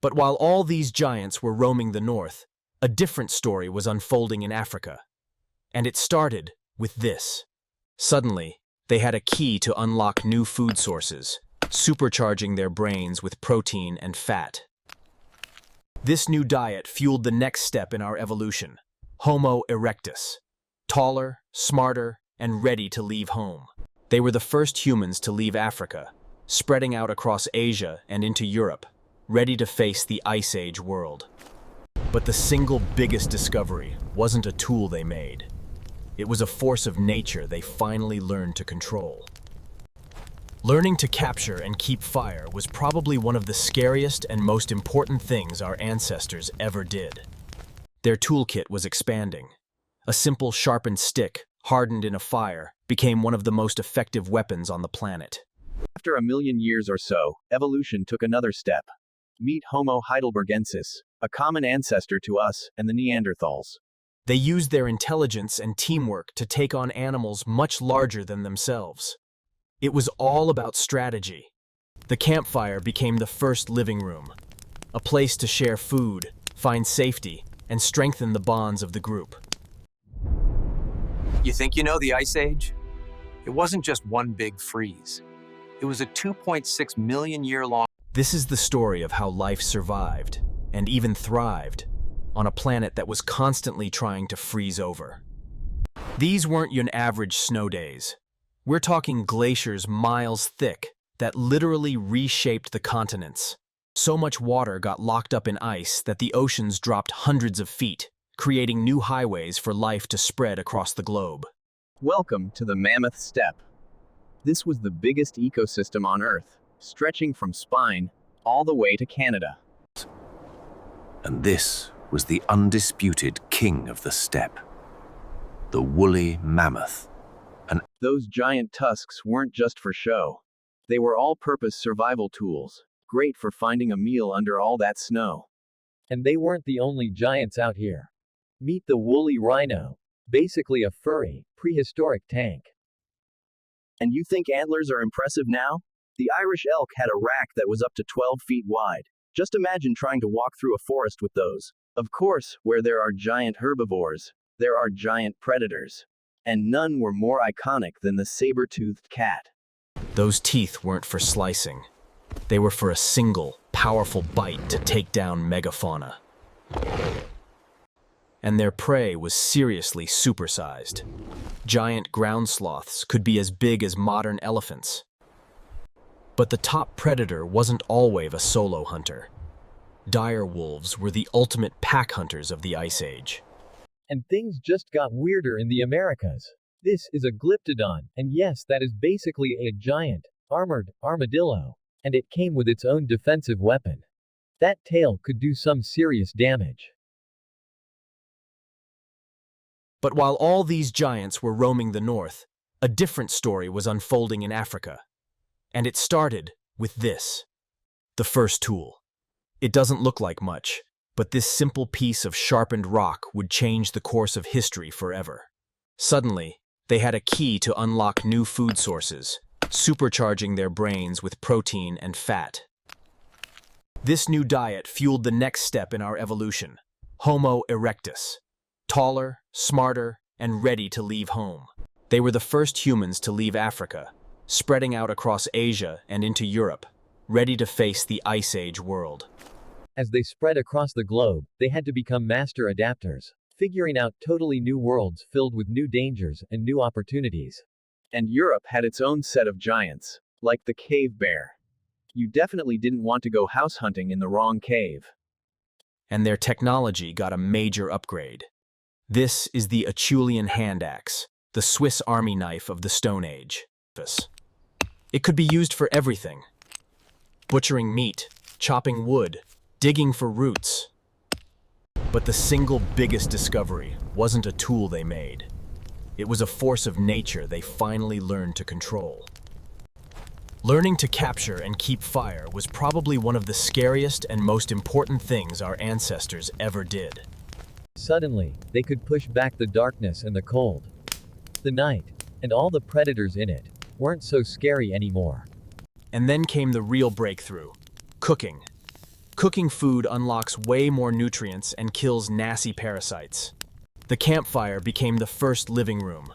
But while all these giants were roaming the north, a different story was unfolding in Africa. And it started with this. Suddenly, they had a key to unlock new food sources, supercharging their brains with protein and fat. This new diet fueled the next step in our evolution, Homo erectus. Taller, smarter, and ready to leave home. They were the first humans to leave Africa, spreading out across Asia and into Europe, ready to face the Ice Age world. But the single biggest discovery wasn't a tool they made. It was a force of nature they finally learned to control. Learning to capture and keep fire was probably one of the scariest and most important things our ancestors ever did. Their toolkit was expanding. A simple sharpened stick, hardened in a fire, became one of the most effective weapons on the planet. After a million years or so, evolution took another step. Meet Homo heidelbergensis, a common ancestor to us and the Neanderthals. They used their intelligence and teamwork to take on animals much larger than themselves. It was all about strategy. The campfire became the first living room, a place to share food, find safety, and strengthen the bonds of the group. You think you know the Ice Age? It wasn't just one big freeze. It was a 2.6 million year long. This is the story of how life survived, and even thrived, on a planet that was constantly trying to freeze over. These weren't your average snow days. We're talking glaciers miles thick that literally reshaped the continents. So much water got locked up in ice that the oceans dropped hundreds of feet, creating new highways for life to spread across the globe. Welcome to the Mammoth Steppe. This was the biggest ecosystem on Earth, stretching from Spain all the way to Canada. And this was the undisputed king of the steppe, the woolly mammoth. Those giant tusks weren't just for show. They were all-purpose survival tools, great for finding a meal under all that snow. And they weren't the only giants out here. Meet the woolly rhino, basically a furry, prehistoric tank. And you think antlers are impressive now? The Irish elk had a rack that was up to 12 feet wide. Just imagine trying to walk through a forest with those. Of course, where there are giant herbivores, there are giant predators. And none were more iconic than the saber-toothed cat. Those teeth weren't for slicing. They were for a single, powerful bite to take down megafauna. And their prey was seriously supersized. Giant ground sloths could be as big as modern elephants. But the top predator wasn't always a solo hunter. Dire wolves were the ultimate pack hunters of the Ice Age. And things just got weirder in the Americas. This is a glyptodon, and yes, that is basically a giant, armored armadillo. And it came with its own defensive weapon. That tail could do some serious damage. But while all these giants were roaming the north, a different story was unfolding in Africa. And it started with this. The first tool. It doesn't look like much, but this simple piece of sharpened rock would change the course of history forever. Suddenly, they had a key to unlock new food sources, supercharging their brains with protein and fat. This new diet fueled the next step in our evolution, Homo erectus. Taller, smarter, and ready to leave home. They were the first humans to leave Africa, spreading out across Asia and into Europe, ready to face the Ice Age world. As they spread across the globe, they had to become master adapters, figuring out totally new worlds filled with new dangers and new opportunities. And Europe had its own set of giants, like the cave bear. You definitely didn't want to go house hunting in the wrong cave. And their technology got a major upgrade. This is the Acheulean hand axe, the Swiss army knife of the Stone Age. It could be used for everything. Butchering meat, chopping wood, digging for roots. But the single biggest discovery wasn't a tool they made. It was a force of nature they finally learned to control. Learning to capture and keep fire was probably one of the scariest and most important things our ancestors ever did. Suddenly, they could push back the darkness and the cold. The night, and all the predators in it, weren't so scary anymore. And then came the real breakthrough, cooking. Cooking food unlocks way more nutrients and kills nasty parasites. The campfire became the first living room,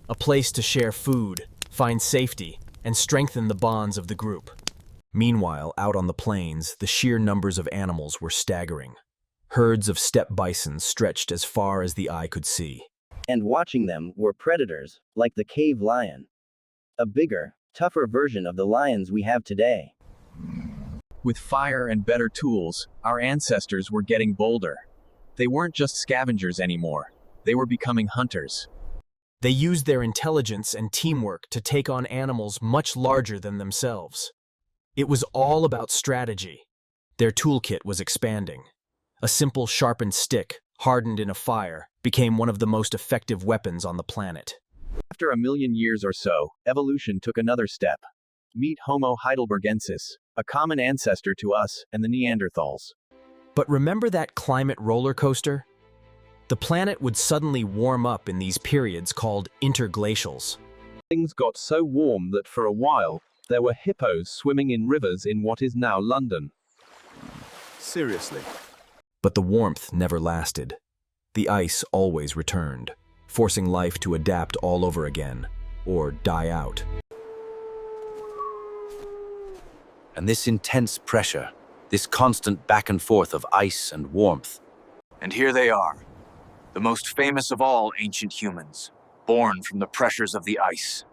a place to share food, find safety, and strengthen the bonds of the group. Meanwhile, out on the plains, the sheer numbers of animals were staggering. Herds of steppe bisons stretched as far as the eye could see. And watching them were predators, like the cave lion. A bigger, tougher version of the lions we have today. With fire and better tools, our ancestors were getting bolder. They weren't just scavengers anymore. They were becoming hunters. They used their intelligence and teamwork to take on animals much larger than themselves. It was all about strategy. Their toolkit was expanding. A simple sharpened stick, hardened in a fire, became one of the most effective weapons on the planet. After a million years or so, evolution took another step. Meet Homo heidelbergensis, a common ancestor to us and the Neanderthals. But remember that climate roller coaster? The planet would suddenly warm up in these periods called interglacials. Things got so warm that for a while, there were hippos swimming in rivers in what is now London. Seriously. But the warmth never lasted. The ice always returned, forcing life to adapt all over again, or die out. And this intense pressure, this constant back and forth of ice and warmth. And here they are, the most famous of all ancient humans, born from the pressures of the ice,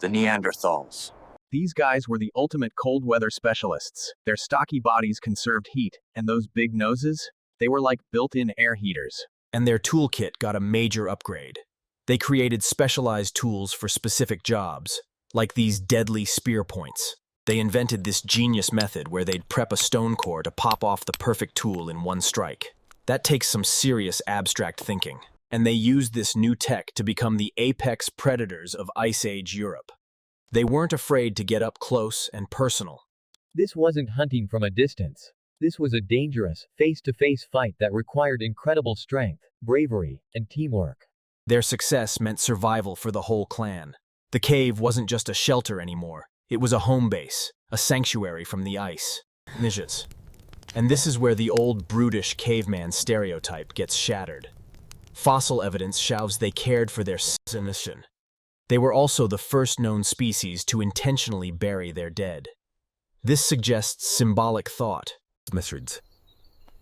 the Neanderthals. These guys were the ultimate cold weather specialists. Their stocky bodies conserved heat, and those big noses, they were like built-in air heaters. And their toolkit got a major upgrade. They created specialized tools for specific jobs, like these deadly spear points. They invented this genius method where they'd prep a stone core to pop off the perfect tool in one strike. That takes some serious abstract thinking. And they used this new tech to become the apex predators of Ice Age Europe. They weren't afraid to get up close and personal. This wasn't hunting from a distance. This was a dangerous, face-to-face fight that required incredible strength, bravery, and teamwork. Their success meant survival for the whole clan. The cave wasn't just a shelter anymore. It was a home base, a sanctuary from the ice. Ninjas. And this is where the old brutish caveman stereotype gets shattered. Fossil evidence shows they cared for their citizenship. They were also the first known species to intentionally bury their dead. This suggests symbolic thought. Methods.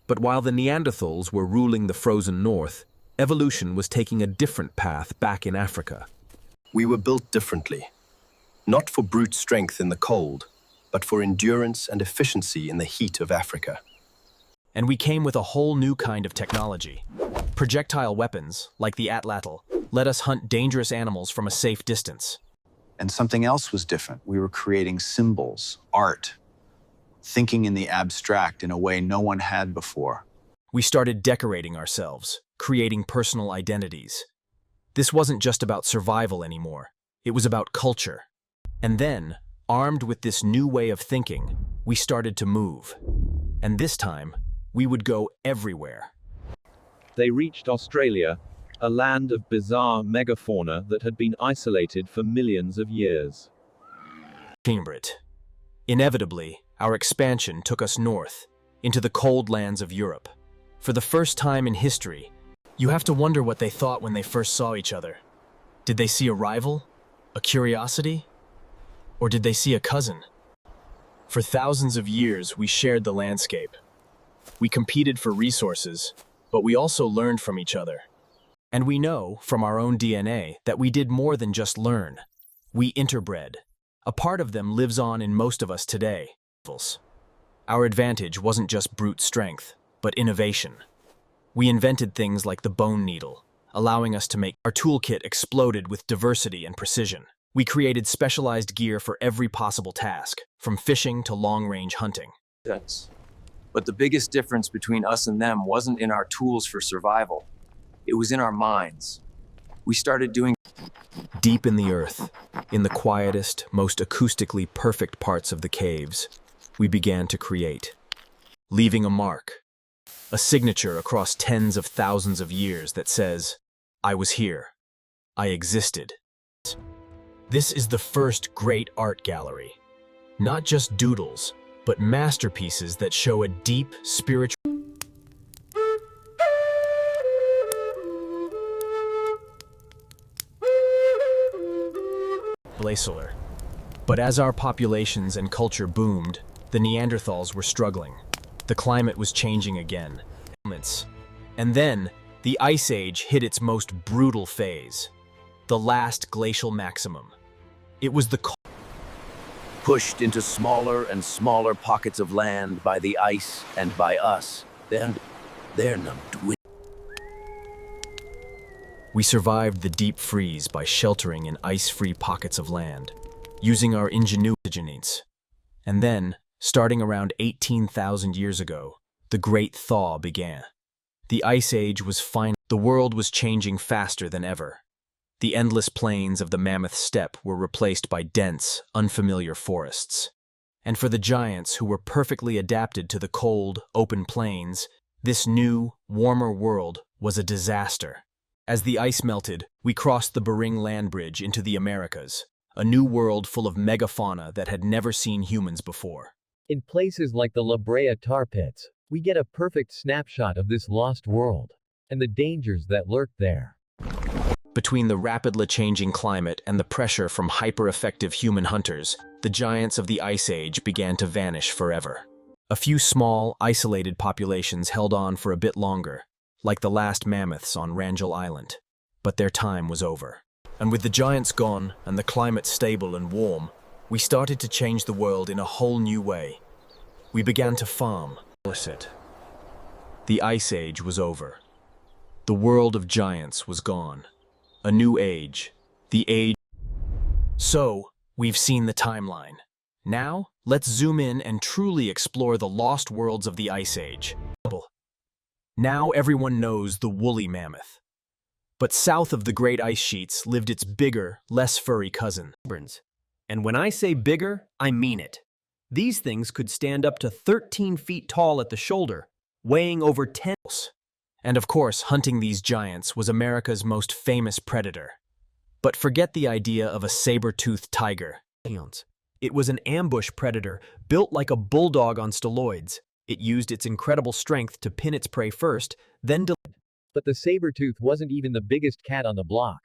But while the Neanderthals were ruling the frozen north, evolution was taking a different path back in Africa. We were built differently. Not for brute strength in the cold, but for endurance and efficiency in the heat of Africa. And we came with a whole new kind of technology. Projectile weapons, like the atlatl, let us hunt dangerous animals from a safe distance. And something else was different. We were creating symbols, art, thinking in the abstract in a way no one had before. We started decorating ourselves, creating personal identities. This wasn't just about survival anymore. It was about culture. And then, armed with this new way of thinking, we started to move. And this time, we would go everywhere. They reached Australia, a land of bizarre megafauna that had been isolated for millions of years. Cambridge. Inevitably, our expansion took us north, into the cold lands of Europe. For the first time in history, you have to wonder what they thought when they first saw each other. Did they see a rival? A curiosity? Or did they see a cousin? For thousands of years, we shared the landscape. We competed for resources, but we also learned from each other. And we know, from our own DNA, that we did more than just learn. We interbred. A part of them lives on in most of us today. Our advantage wasn't just brute strength, but innovation. We invented things like the bone needle, allowing us to make our toolkit exploded with diversity and precision. We created specialized gear for every possible task, from fishing to long-range hunting. Yes. But the biggest difference between us and them wasn't in our tools for survival. It was in our minds. We started doing deep in the earth, in the quietest, most acoustically perfect parts of the caves, we began to create, leaving a mark, a signature across tens of thousands of years that says, I was here. I existed. This is the first great art gallery. Not just doodles, but masterpieces that show a deep spiritual glacial. But as our populations and culture boomed, the Neanderthals were struggling. The climate was changing again. And then, the Ice Age hit its most brutal phase, the last glacial maximum. It was the Pushed into smaller and smaller pockets of land by the ice and by us, they're now dwindling. We survived the deep freeze by sheltering in ice-free pockets of land, using our ingenuity. And then, starting around 18,000 years ago, the Great Thaw began. The Ice Age was final. The world was changing faster than ever. The endless plains of the Mammoth steppe were replaced by dense, unfamiliar forests. And for the giants who were perfectly adapted to the cold, open plains, this new, warmer world was a disaster. As the ice melted, we crossed the Bering land bridge into the Americas, a new world full of megafauna that had never seen humans before. In places like the La Brea tar pits, we get a perfect snapshot of this lost world, and the dangers that lurked there. Between the rapidly changing climate and the pressure from hyper-effective human hunters, the giants of the Ice Age began to vanish forever. A few small, isolated populations held on for a bit longer, like the last mammoths on Wrangel Island. But their time was over. And with the giants gone and the climate stable and warm, we started to change the world in a whole new way. We began to farm. The Ice Age was over. The world of giants was gone. A new age. The age. So, we've seen the timeline. Now, let's zoom in and truly explore the lost worlds of the Ice Age. Now everyone knows the woolly mammoth. But south of the Great Ice Sheets lived its bigger, less furry cousin. And when I say bigger, I mean it. These things could stand up to 13 feet tall at the shoulder, weighing over 10. And of course, hunting these giants was America's most famous predator. But forget the idea of a saber-toothed tiger. It was an ambush predator, built like a bulldog on steroids. It used its incredible strength to pin its prey first, then But the saber-tooth wasn't even the biggest cat on the block.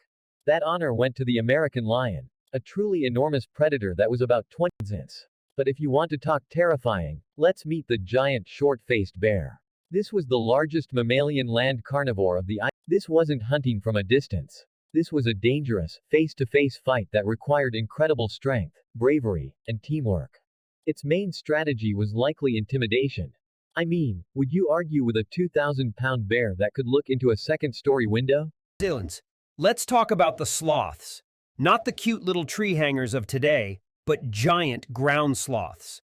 That honor went to the American lion, a truly enormous predator that was about 20 cents. But if you want to talk terrifying, let's meet the giant short-faced bear. This was the largest mammalian land carnivore of the Ice. This wasn't hunting from a distance. This was a dangerous, face-to-face fight that required incredible strength, bravery, and teamwork. Its main strategy was likely intimidation. I mean, would you argue with a 2,000-pound bear that could look into a second-story window? Dylan's. Let's talk about the sloths. Not the cute little tree hangers of today, but giant ground sloths.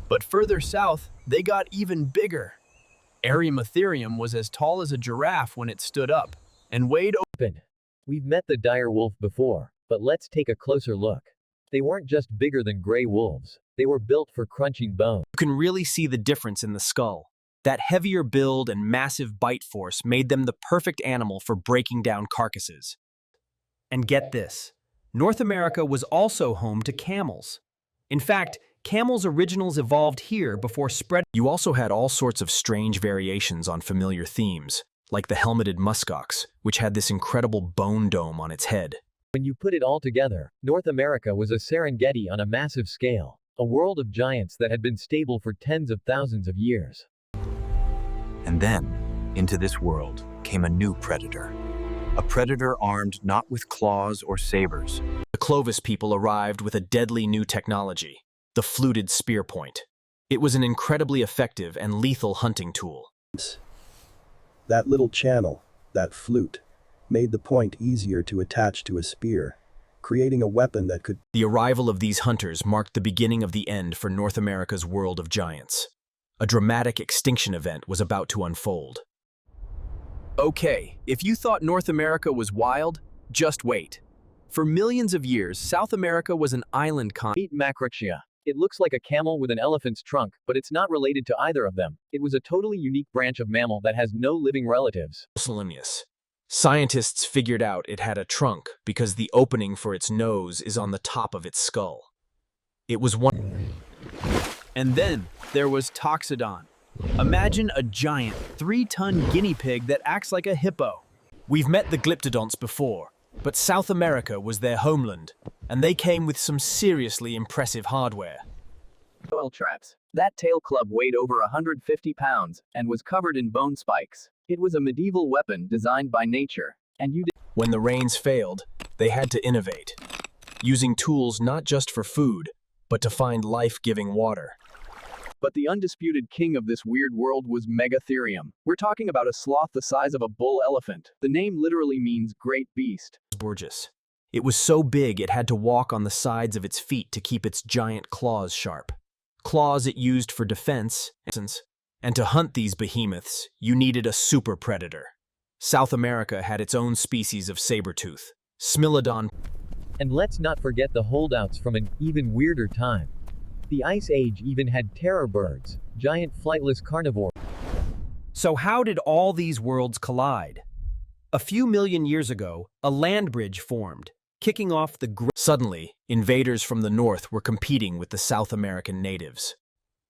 But further south, they got even bigger. Erymatherium was as tall as a giraffe when it stood up, and weighed open. We've met the dire wolf before, but let's take a closer look. They weren't just bigger than gray wolves. They were built for crunching bone. You can really see the difference in the skull. That heavier build and massive bite force made them the perfect animal for breaking down carcasses. And get this, North America was also home to camels. In fact, camels' originals evolved here before spreading. You also had all sorts of strange variations on familiar themes, like the helmeted muskox, which had this incredible bone dome on its head. When you put it all together, North America was a Serengeti on a massive scale, a world of giants that had been stable for tens of thousands of years. And then, into this world came a new predator. A predator armed not with claws or sabers. The Clovis people arrived with a deadly new technology, the fluted spear point. It was an incredibly effective and lethal hunting tool. That little channel, that flute, made the point easier to attach to a spear, creating a weapon that could... The arrival of these hunters marked the beginning of the end for North America's world of giants. A dramatic extinction event was about to unfold. Okay, if you thought North America was wild, just wait. For millions of years, South America was an island Meet Macrochia. It looks like a camel with an elephant's trunk, but it's not related to either of them. It was a totally unique branch of mammal that has no living relatives. Scientists figured out it had a trunk because the opening for its nose is on the top of its skull. It was one. And then there was Toxodon. Imagine a giant 3-ton guinea pig that acts like a hippo. We've met the glyptodonts before, but South America was their homeland, and they came with some seriously impressive hardware. Oil traps. That tail club weighed over 150 pounds and was covered in bone spikes. It was a medieval weapon designed by nature, and When the rains failed, they had to innovate, using tools not just for food, but to find life-giving water. But the undisputed king of this weird world was Megatherium. We're talking about a sloth the size of a bull elephant. The name literally means great beast. Gorgeous. It was so big it had to walk on the sides of its feet to keep its giant claws sharp. Claws it used for defense, and to hunt these behemoths, you needed a super predator. South America had its own species of saber-tooth, Smilodon. And let's not forget the holdouts from an even weirder time. The Ice Age even had terror birds, giant flightless carnivores. So how did all these worlds collide? A few million years ago, a land bridge formed, kicking off the Suddenly, invaders from the north were competing with the South American natives.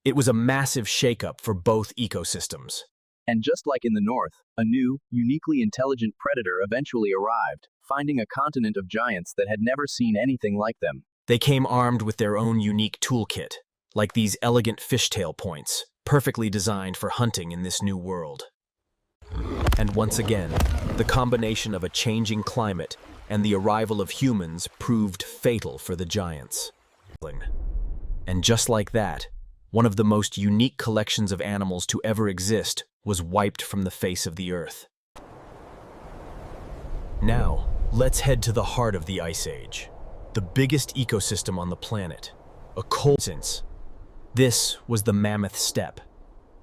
It was a massive shakeup for both ecosystems. And just like in the north, a new, uniquely intelligent predator eventually arrived, finding a continent of giants that had never seen anything like them. They came armed with their own unique toolkit, like these elegant fishtail points, perfectly designed for hunting in this new world. And once again, the combination of a changing climate and the arrival of humans proved fatal for the giants. And just like that, one of the most unique collections of animals to ever exist was wiped from the face of the earth. Now, let's head to the heart of the Ice Age, the biggest ecosystem on the planet, a cold sense. This was the Mammoth Steppe.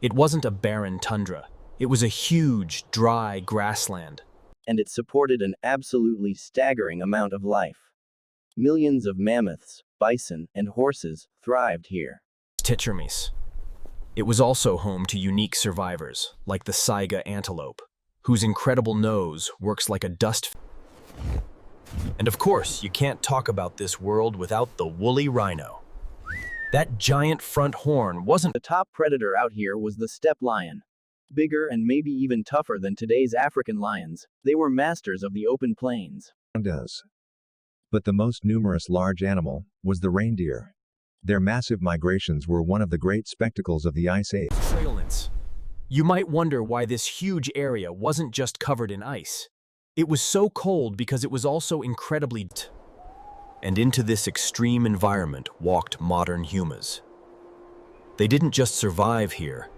It wasn't a barren tundra. It was a huge, dry grassland. And it supported an absolutely staggering amount of life. Millions of mammoths, bison, and horses thrived here. Tetramis. It was also home to unique survivors, like the saiga antelope, whose incredible nose works like a dust. And of course, you can't talk about this world without the woolly rhino. That giant front horn wasn't. The top predator out here was the steppe lion. Bigger and maybe even tougher than today's African lions, they were masters of the open plains. Does. But the most numerous large animal was the reindeer. Their massive migrations were one of the great spectacles of the Ice Age. You might wonder why this huge area wasn't just covered in ice. It was so cold because it was also incredibly and into this extreme environment walked modern humans. They didn't just survive here.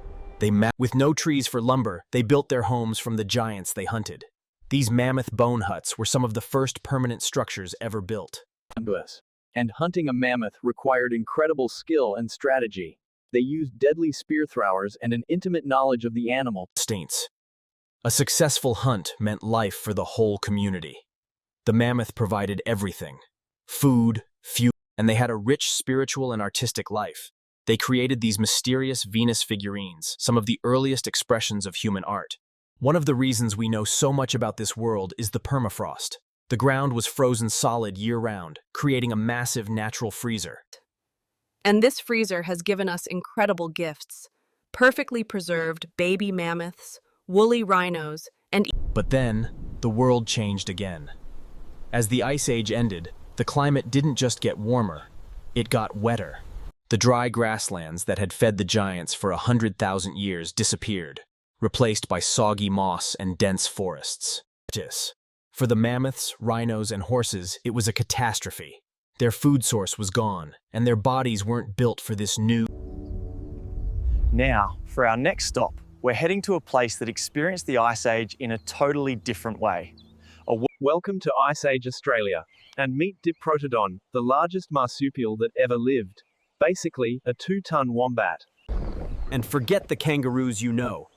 With no trees for lumber, they built their homes from the giants they hunted. These mammoth bone huts were some of the first permanent structures ever built. And hunting a mammoth required incredible skill and strategy. They used deadly spear throwers and an intimate knowledge of the animal. Instincts. A successful hunt meant life for the whole community. The mammoth provided everything: food, fuel, and they had a rich spiritual and artistic life. They created these mysterious Venus figurines, some of the earliest expressions of human art. One of the reasons we know so much about this world is the permafrost. The ground was frozen solid year-round, creating a massive natural freezer. And this freezer has given us incredible gifts: perfectly preserved baby mammoths, woolly rhinos, and... But then, the world changed again. As the Ice Age ended, the climate didn't just get warmer, it got wetter. The dry grasslands that had fed the giants for 100,000 years disappeared, replaced by soggy moss and dense forests. For the mammoths, rhinos, and horses, it was a catastrophe. Their food source was gone, and their bodies weren't built for this new... Now, for our next stop, we're heading to a place that experienced the Ice Age in a totally different way. Welcome to Ice Age Australia, and meet Diprotodon, the largest marsupial that ever lived. Basically, a 2-ton wombat. And forget the kangaroos you know.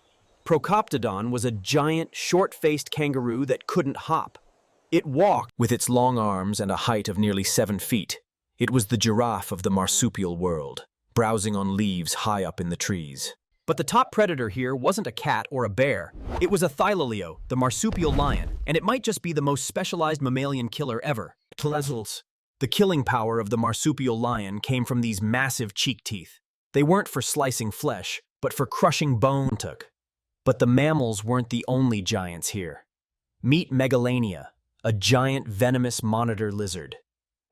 Procoptodon was a giant, short-faced kangaroo that couldn't hop. It walked with its long arms and a height of nearly 7 feet. It was the giraffe of the marsupial world, browsing on leaves high up in the trees. But the top predator here wasn't a cat or a bear. It was a thyloleo, the marsupial lion, and it might just be the most specialized mammalian killer ever. The killing power of the marsupial lion came from these massive cheek teeth. They weren't for slicing flesh, but for crushing bone. But the mammals weren't the only giants here. Meet Megalania, a giant venomous monitor lizard.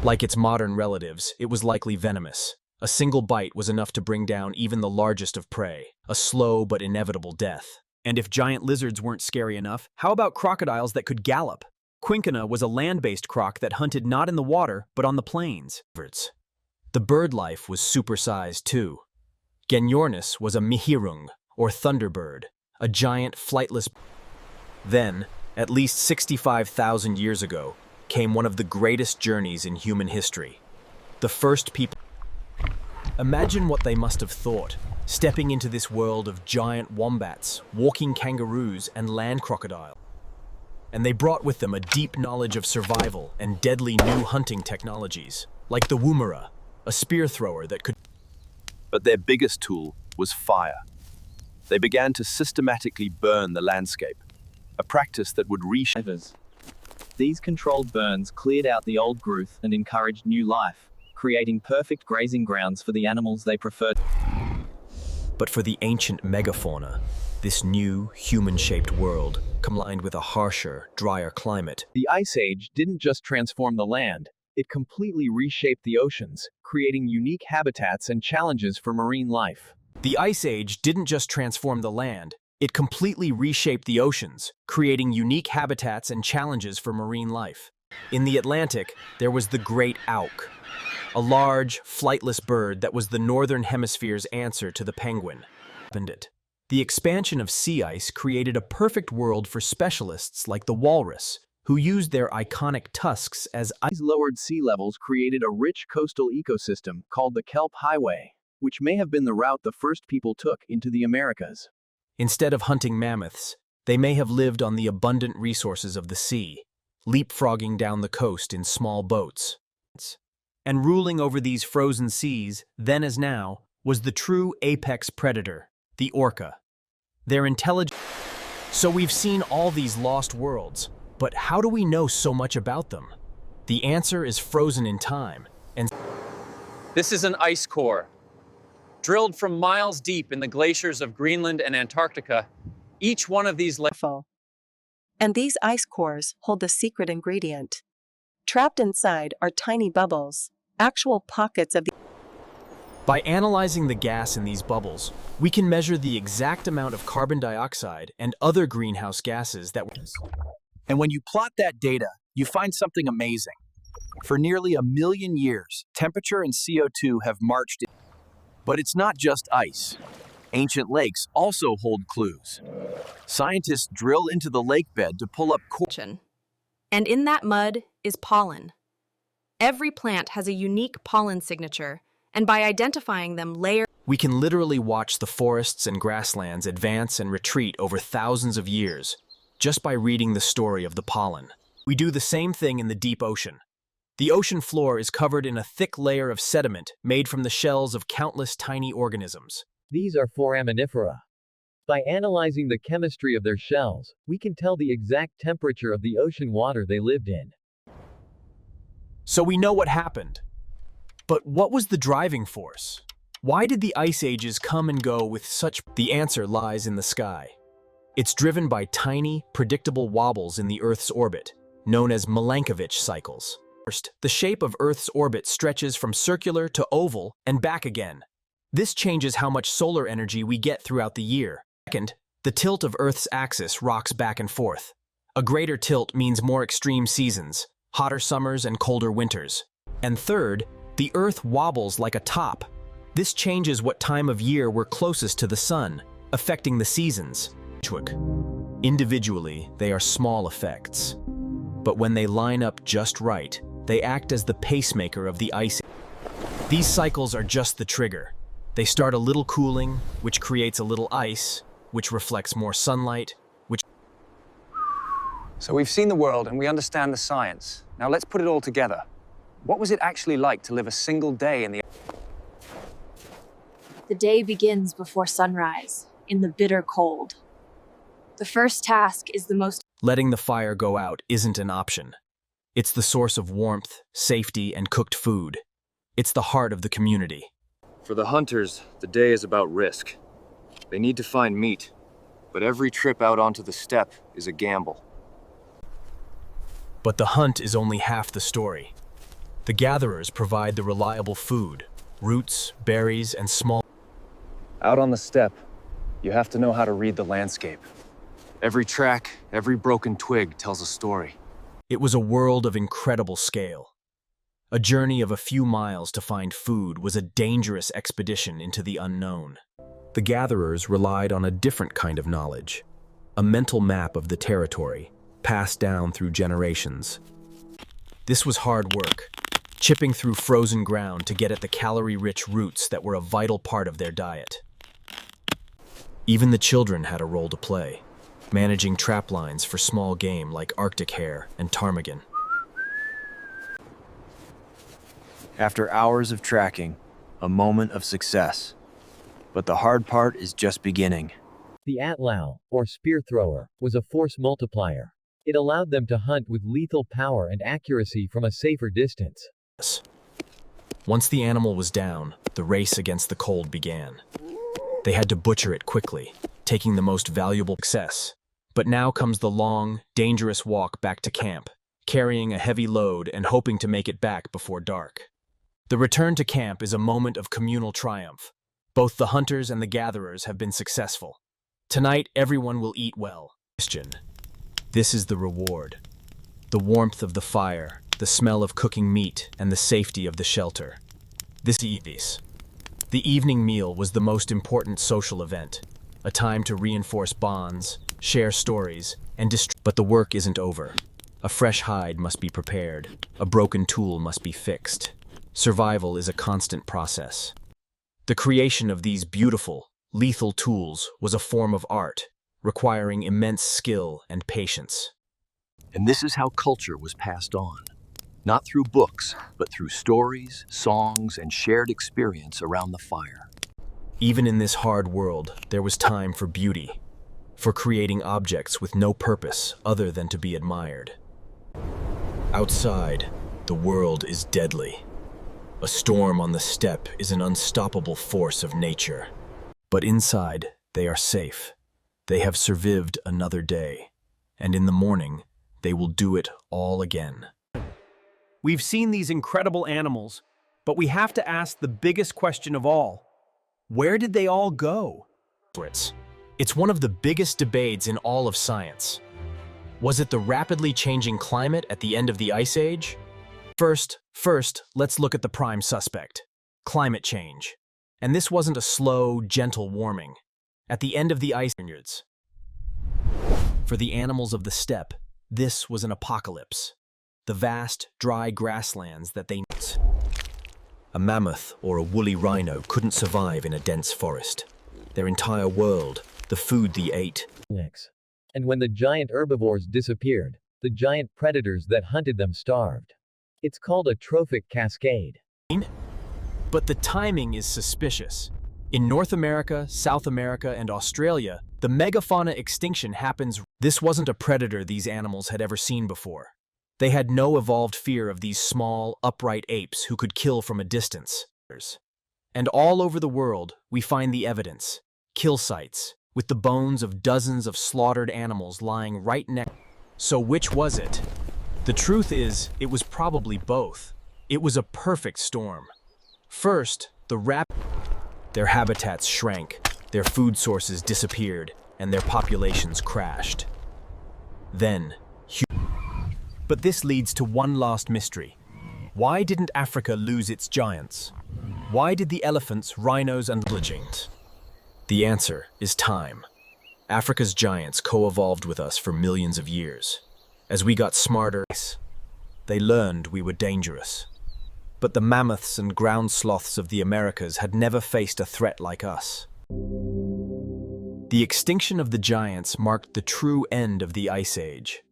Like its modern relatives, it was likely venomous. A single bite was enough to bring down even the largest of prey, a slow but inevitable death. And if giant lizards weren't scary enough, how about crocodiles that could gallop? Quinkana was a land-based croc that hunted not in the water, but on the plains. The bird life was supersized too. Genyornis was a mihirung, or thunderbird, a giant flightless. Then, at least 65,000 years ago, came one of the greatest journeys in human history. The first people. Imagine what they must have thought, stepping into this world of giant wombats, walking kangaroos, and land crocodile. And they brought with them a deep knowledge of survival and deadly new hunting technologies, like the woomera, a spear thrower that could. But their biggest tool was fire. They began to systematically burn the landscape, a practice that would reshape. These controlled burns cleared out the old growth and encouraged new life, creating perfect grazing grounds for the animals they preferred. But for the ancient megafauna, this new, human-shaped world, combined with a harsher, drier climate. The Ice Age didn't just transform the land, it completely reshaped the oceans, creating unique habitats and challenges for marine life. The Ice Age didn't just transform the land, it completely reshaped the oceans, creating unique habitats and challenges for marine life. In the Atlantic, there was the great auk, a large, flightless bird that was the northern hemisphere's answer to the penguin. The expansion of sea ice created a perfect world for specialists like the walrus, who used their iconic tusks as ice. These lowered sea levels created a rich coastal ecosystem called the Kelp Highway, which may have been the route the first people took into the Americas. Instead of hunting mammoths, they may have lived on the abundant resources of the sea, leapfrogging down the coast in small boats. And ruling over these frozen seas, then as now, was the true apex predator, the orca. Their intelligence. So we've seen all these lost worlds, but how do we know so much about them? The answer is frozen in time, and this is an ice core. Drilled from miles deep in the glaciers of Greenland and Antarctica, each one of these and these ice cores hold the secret ingredient. Trapped inside are tiny bubbles, actual pockets of the. By analyzing the gas in these bubbles, we can measure the exact amount of carbon dioxide and other greenhouse gases that. And when you plot that data, you find something amazing. For nearly 1 million years, temperature and CO2 have marched in. But it's not just ice. Ancient lakes also hold clues. Scientists drill into the lake bed to pull up And in that mud is pollen. Every plant has a unique pollen signature, and by identifying them we can literally watch the forests and grasslands advance and retreat over thousands of years, just by reading the story of the pollen. We do the same thing in the deep ocean. The ocean floor is covered in a thick layer of sediment made from the shells of countless tiny organisms. These are foraminifera. By analyzing the chemistry of their shells, we can tell the exact temperature of the ocean water they lived in. So we know what happened. But what was the driving force? Why did the ice ages come and go with such? The answer lies in the sky. It's driven by tiny, predictable wobbles in the Earth's orbit, known as Milankovitch cycles. First, the shape of Earth's orbit stretches from circular to oval and back again. This changes how much solar energy we get throughout the year. Second, the tilt of Earth's axis rocks back and forth. A greater tilt means more extreme seasons, hotter summers and colder winters. And third, the Earth wobbles like a top. This changes what time of year we're closest to the sun, affecting the seasons. Individually, they are small effects. But when they line up just right, they act as the pacemaker of the ice. These cycles are just the trigger. They start a little cooling, which creates a little ice, which reflects more sunlight, which... So we've seen the world and we understand the science. Now let's put it all together. What was it actually like to live a single day in the... The day begins before sunrise, in the bitter cold. The first task is the most... Letting the fire go out isn't an option. It's the source of warmth, safety, and cooked food. It's the heart of the community. For the hunters, the day is about risk. They need to find meat, but every trip out onto the steppe is a gamble. But the hunt is only half the story. The gatherers provide the reliable food, roots, berries, and small. Out on the steppe, you have to know how to read the landscape. Every track, every broken twig tells a story. It was a world of incredible scale. A journey of a few miles to find food was a dangerous expedition into the unknown. The gatherers relied on a different kind of knowledge, a mental map of the territory, passed down through generations. This was hard work, chipping through frozen ground to get at the calorie-rich roots that were a vital part of their diet. Even the children had a role to play, managing trap lines for small game like Arctic hare and ptarmigan. After hours of tracking, a moment of success. But the hard part is just beginning. The atlow, or spear thrower, was a force multiplier. It allowed them to hunt with lethal power and accuracy from a safer distance. Once the animal was down, the race against the cold began. They had to butcher it quickly, taking the most valuable success. But now comes the long, dangerous walk back to camp, carrying a heavy load and hoping to make it back before dark. The return to camp is a moment of communal triumph. Both the hunters and the gatherers have been successful. Tonight, everyone will eat well. Question. This is the reward. The warmth of the fire, the smell of cooking meat, and the safety of the shelter. The evening meal was the most important social event, a time to reinforce bonds, share stories, and but the work isn't over. A fresh hide must be prepared. A broken tool must be fixed. Survival is a constant process. The creation of these beautiful, lethal tools was a form of art, requiring immense skill and patience. And this is how culture was passed on. Not through books, but through stories, songs, and shared experience around the fire. Even in this hard world, there was time for beauty, for creating objects with no purpose other than to be admired. Outside, the world is deadly. A storm on the steppe is an unstoppable force of nature. But inside, they are safe. They have survived another day, and in the morning, they will do it all again. We've seen these incredible animals, but we have to ask the biggest question of all. Where did they all go? It's one of the biggest debates in all of science. Was it the rapidly changing climate at the end of the Ice Age? First, let's look at the prime suspect, climate change. And this wasn't a slow, gentle warming. At the end of the ice age, for the animals of the steppe, this was an apocalypse. The vast, dry grasslands that they knew. A mammoth or a woolly rhino couldn't survive in a dense forest. Their entire world, the food they ate. And when the giant herbivores disappeared, the giant predators that hunted them starved. It's called a trophic cascade. But the timing is suspicious. In North America, South America, and Australia, the megafauna extinction happens. This wasn't a predator these animals had ever seen before. They had no evolved fear of these small, upright apes who could kill from a distance. And all over the world, we find the evidence. Kill sites, with the bones of dozens of slaughtered animals lying right next. So which was it? The truth is, it was probably both. It was a perfect storm. First, their habitats shrank, their food sources disappeared, and their populations crashed. Then, but this leads to one last mystery. Why didn't Africa lose its giants? Why did the elephants, rhinos, and giants? The answer is time. Africa's giants co-evolved with us for millions of years. As we got smarter, they learned we were dangerous. But the mammoths and ground sloths of the Americas had never faced a threat like us. The extinction of the giants marked the true end of the Ice Age.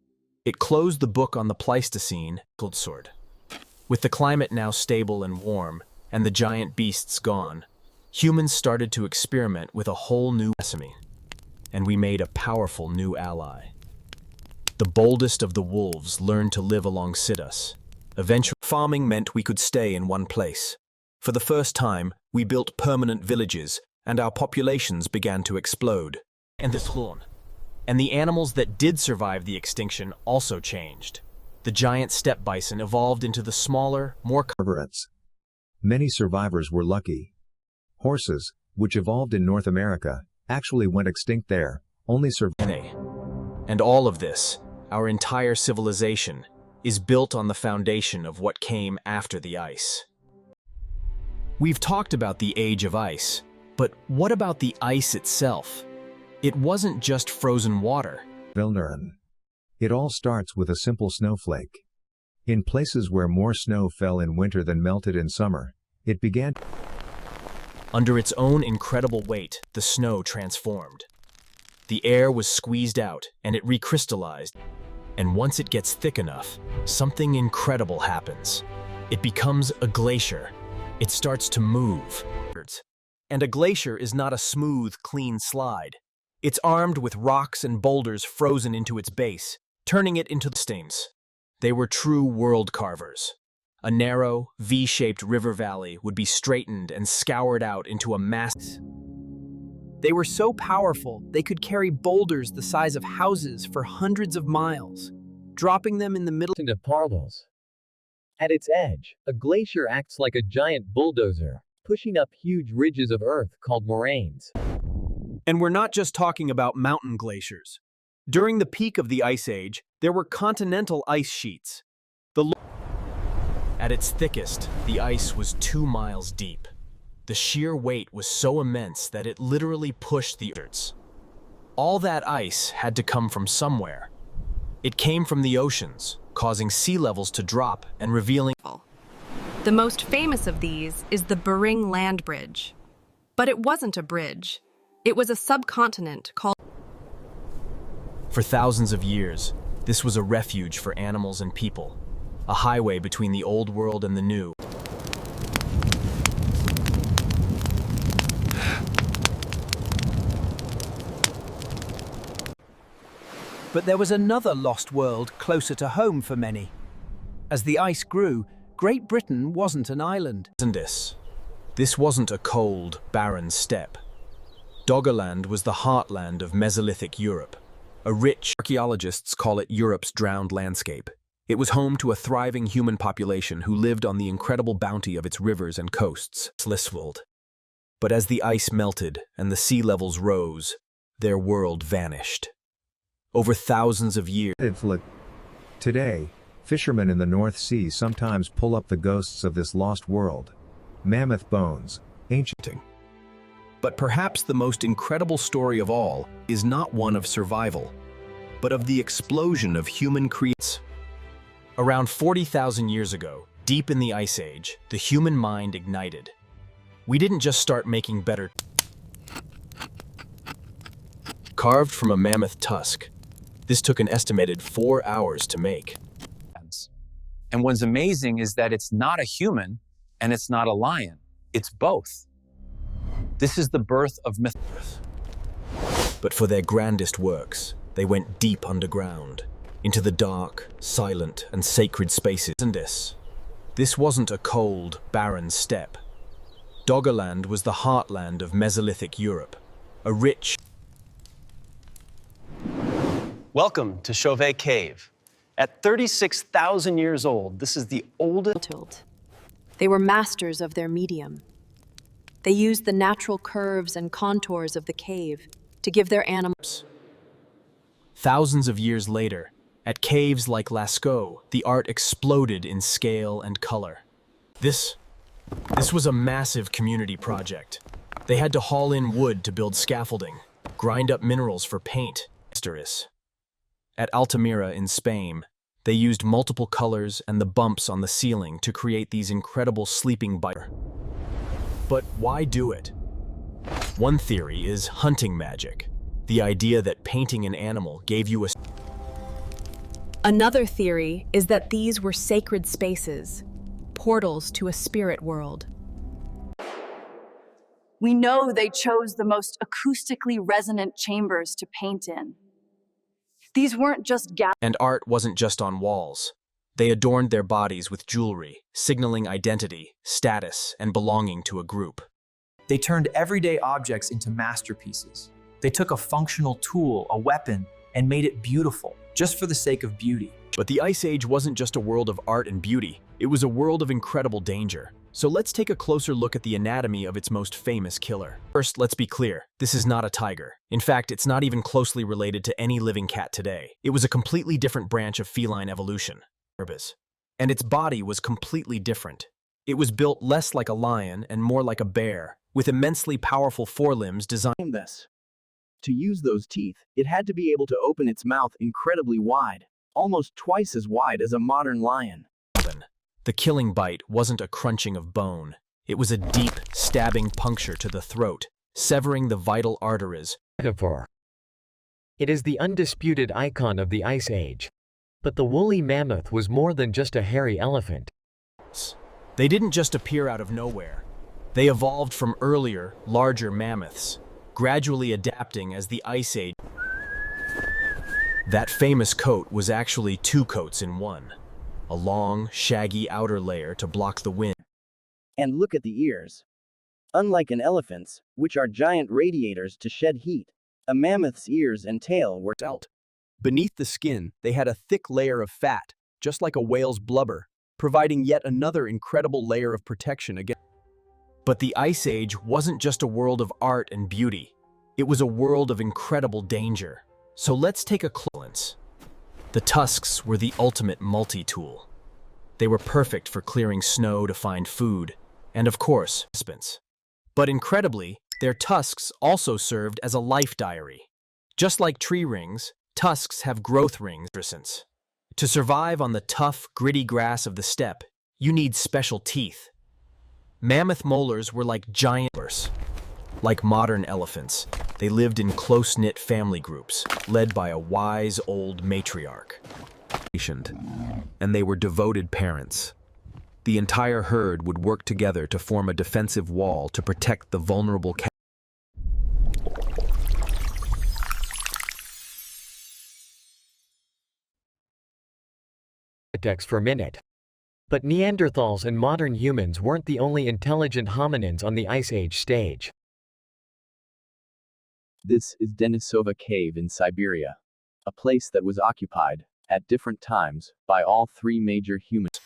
It closed the book on the Pleistocene, sword. With the climate now stable and warm, and the giant beasts gone, humans started to experiment with a whole new sesame, and we made a powerful new ally. The boldest of the wolves learned to live alongside us. Eventually, farming meant we could stay in one place. For the first time, we built permanent villages, and our populations began to explode. And the animals that did survive the extinction also changed. The giant steppe bison evolved into the smaller, more carnivorous. Many survivors were lucky. Horses, which evolved in North America, actually went extinct there, only survived. And all of this, our entire civilization, is built on the foundation of what came after the ice. We've talked about the age of ice, but what about the ice itself? It wasn't just frozen water. Vilneren. It all starts with a simple snowflake. In places where more snow fell in winter than melted in summer, it began. Under its own incredible weight, the snow transformed. The air was squeezed out, and it recrystallized. And once it gets thick enough, something incredible happens. It becomes a glacier. It starts to move. And a glacier is not a smooth, clean slide. It's armed with rocks and boulders frozen into its base, turning it into stains. They were true world carvers. A narrow, V-shaped river valley would be straightened and scoured out into a mass. They were so powerful, they could carry boulders the size of houses for hundreds of miles, dropping them in the middle into parcels. At its edge, a glacier acts like a giant bulldozer, pushing up huge ridges of earth called moraines. And we're not just talking about mountain glaciers. During the peak of the Ice Age, there were continental ice sheets. At its thickest, the ice was 2 miles deep. The sheer weight was so immense that it literally pushed the earth. All that ice had to come from somewhere. It came from the oceans, causing sea levels to drop and revealing. The most famous of these is the Bering Land Bridge. But it wasn't a bridge. It was a subcontinent called. For thousands of years, this was a refuge for animals and people, a highway between the old world and the new. But there was another lost world closer to home for many. As the ice grew, Great Britain wasn't an island. This wasn't a cold, barren steppe. Doggerland was the heartland of Mesolithic Europe, a rich, archaeologists call it Europe's drowned landscape. It was home to a thriving human population who lived on the incredible bounty of its rivers and coasts. But as the ice melted and the sea levels rose, their world vanished. Over thousands of years. Today, fishermen in the North Sea sometimes pull up the ghosts of this lost world. Mammoth bones, ancient. But perhaps the most incredible story of all is not one of survival, but of the explosion of human creations. Around 40,000 years ago, deep in the Ice Age, the human mind ignited. We didn't just start making better. Carved from a mammoth tusk, this took an estimated 4 hours to make. And what's amazing is that it's not a human and it's not a lion. It's both. This is the birth of myth. But for their grandest works, they went deep underground, into the dark, silent, and sacred spaces. And this wasn't a cold, barren steppe. Doggerland was the heartland of Mesolithic Europe, a rich. Welcome to Chauvet Cave. At 36,000 years old, this is the oldest. They were masters of their medium. They used the natural curves and contours of the cave to give their animals. Thousands of years later, at caves like Lascaux, the art exploded in scale and color. This was a massive community project. They had to haul in wood to build scaffolding, grind up minerals for paint. At Altamira in Spain, they used multiple colors and the bumps on the ceiling to create these incredible sleeping bars. But why do it? One theory is hunting magic, the idea that painting an animal gave you a. Another theory is that these were sacred spaces, portals to a spirit world. We know they chose the most acoustically resonant chambers to paint in. These weren't just And art wasn't just on walls. They adorned their bodies with jewelry, signaling identity, status, and belonging to a group. They turned everyday objects into masterpieces. They took a functional tool, a weapon, and made it beautiful, just for the sake of beauty. But the Ice Age wasn't just a world of art and beauty, it was a world of incredible danger. So let's take a closer look at the anatomy of its most famous killer. First, let's be clear, this is not a tiger. In fact, it's not even closely related to any living cat today. It was a completely different branch of feline evolution. And its body was completely different. It was built less like a lion and more like a bear, with immensely powerful forelimbs designed. To use those teeth, it had to be able to open its mouth incredibly wide, almost twice as wide as a modern lion. The killing bite wasn't a crunching of bone. It was a deep, stabbing puncture to the throat, severing the vital arteries. It is the undisputed icon of the Ice Age. But the woolly mammoth was more than just a hairy elephant. They didn't just appear out of nowhere. They evolved from earlier, larger mammoths, gradually adapting as the Ice Age. That famous coat was actually two coats in one. A long, shaggy outer layer to block the wind. And look at the ears. Unlike an elephant's, which are giant radiators to shed heat, a mammoth's ears and tail were felt. Beneath the skin, they had a thick layer of fat, just like a whale's blubber, providing yet another incredible layer of protection against. But the Ice Age wasn't just a world of art and beauty. It was a world of incredible danger. So let's take a close look. The tusks were the ultimate multi-tool. They were perfect for clearing snow to find food, and of course, participants. But incredibly, their tusks also served as a life diary. Just like tree rings, tusks have growth rings. To survive on the tough, gritty grass of the steppe, you need special teeth. Mammoth molars were like giant bears. Like modern elephants, they lived in close-knit family groups, led by a wise old matriarch. And they were devoted parents. The entire herd would work together to form a defensive wall to protect the vulnerable calves. Per minute. But Neanderthals and modern humans weren't the only intelligent hominins on the Ice Age stage. This is Denisova Cave in Siberia, a place that was occupied, at different times, by all three major humans.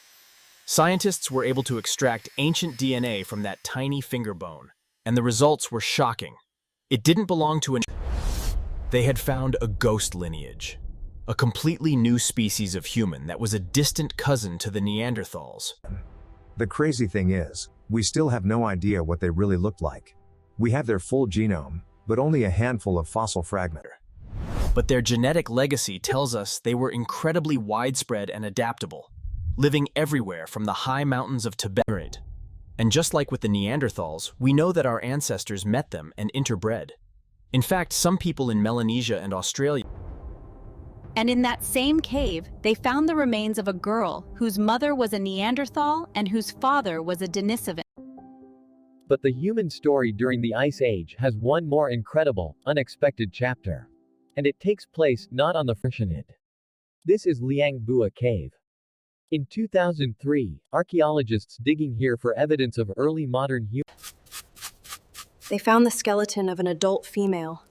Scientists were able to extract ancient DNA from that tiny finger bone, and the results were shocking. It didn't belong to an... They had found a ghost lineage. A completely new species of human that was a distant cousin to the Neanderthals. The crazy thing is, we still have no idea what they really looked like. We have their full genome, but only a handful of fossil fragments. But their genetic legacy tells us they were incredibly widespread and adaptable, living everywhere from the high mountains of Tibet. And just like with the Neanderthals, we know that our ancestors met them and interbred. In fact, some people in Melanesia and Australia. And in that same cave, they found the remains of a girl whose mother was a Neanderthal and whose father was a Denisovan. But the human story during the Ice Age has one more incredible, unexpected chapter. And it takes place not on the Frishenid. This is Liang Bua Cave. In 2003, archaeologists digging here for evidence of early modern humans. They found the skeleton of an adult female,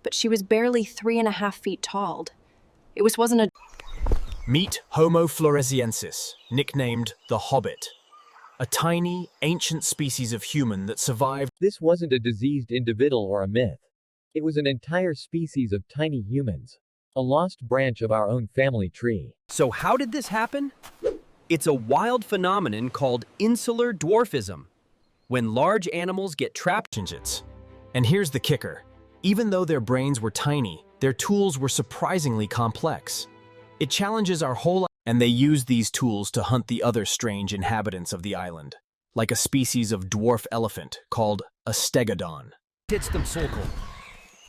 but she was barely 3.5 feet tall. It wasn't a... Meet Homo floresiensis, nicknamed the Hobbit. A tiny, ancient species of human that survived. This wasn't a diseased individual or a myth. It was an entire species of tiny humans. A lost branch of our own family tree. So how did this happen? It's a wild phenomenon called insular dwarfism, when large animals get trapped. And here's the kicker. Even though their brains were tiny, their tools were surprisingly complex. It challenges our whole... And they used these tools to hunt the other strange inhabitants of the island, like a species of dwarf elephant called a stegodon.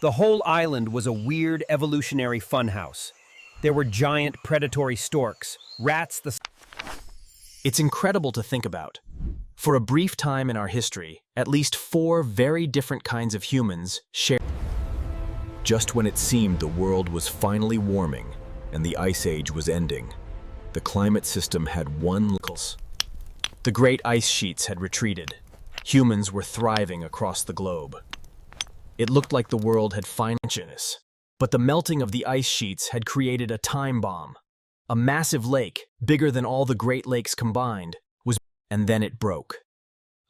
The whole island was a weird evolutionary funhouse. There were giant predatory storks, rats the... It's incredible to think about. For a brief time in our history, at least 4 very different kinds of humans shared. Just when it seemed the world was finally warming and the Ice Age was ending, The climate system had one locals. The great ice sheets had retreated. Humans were thriving across the globe. It looked like the world had finally finished. But the melting of the ice sheets had created a time bomb. A massive lake, bigger than all the Great Lakes combined, and then it broke.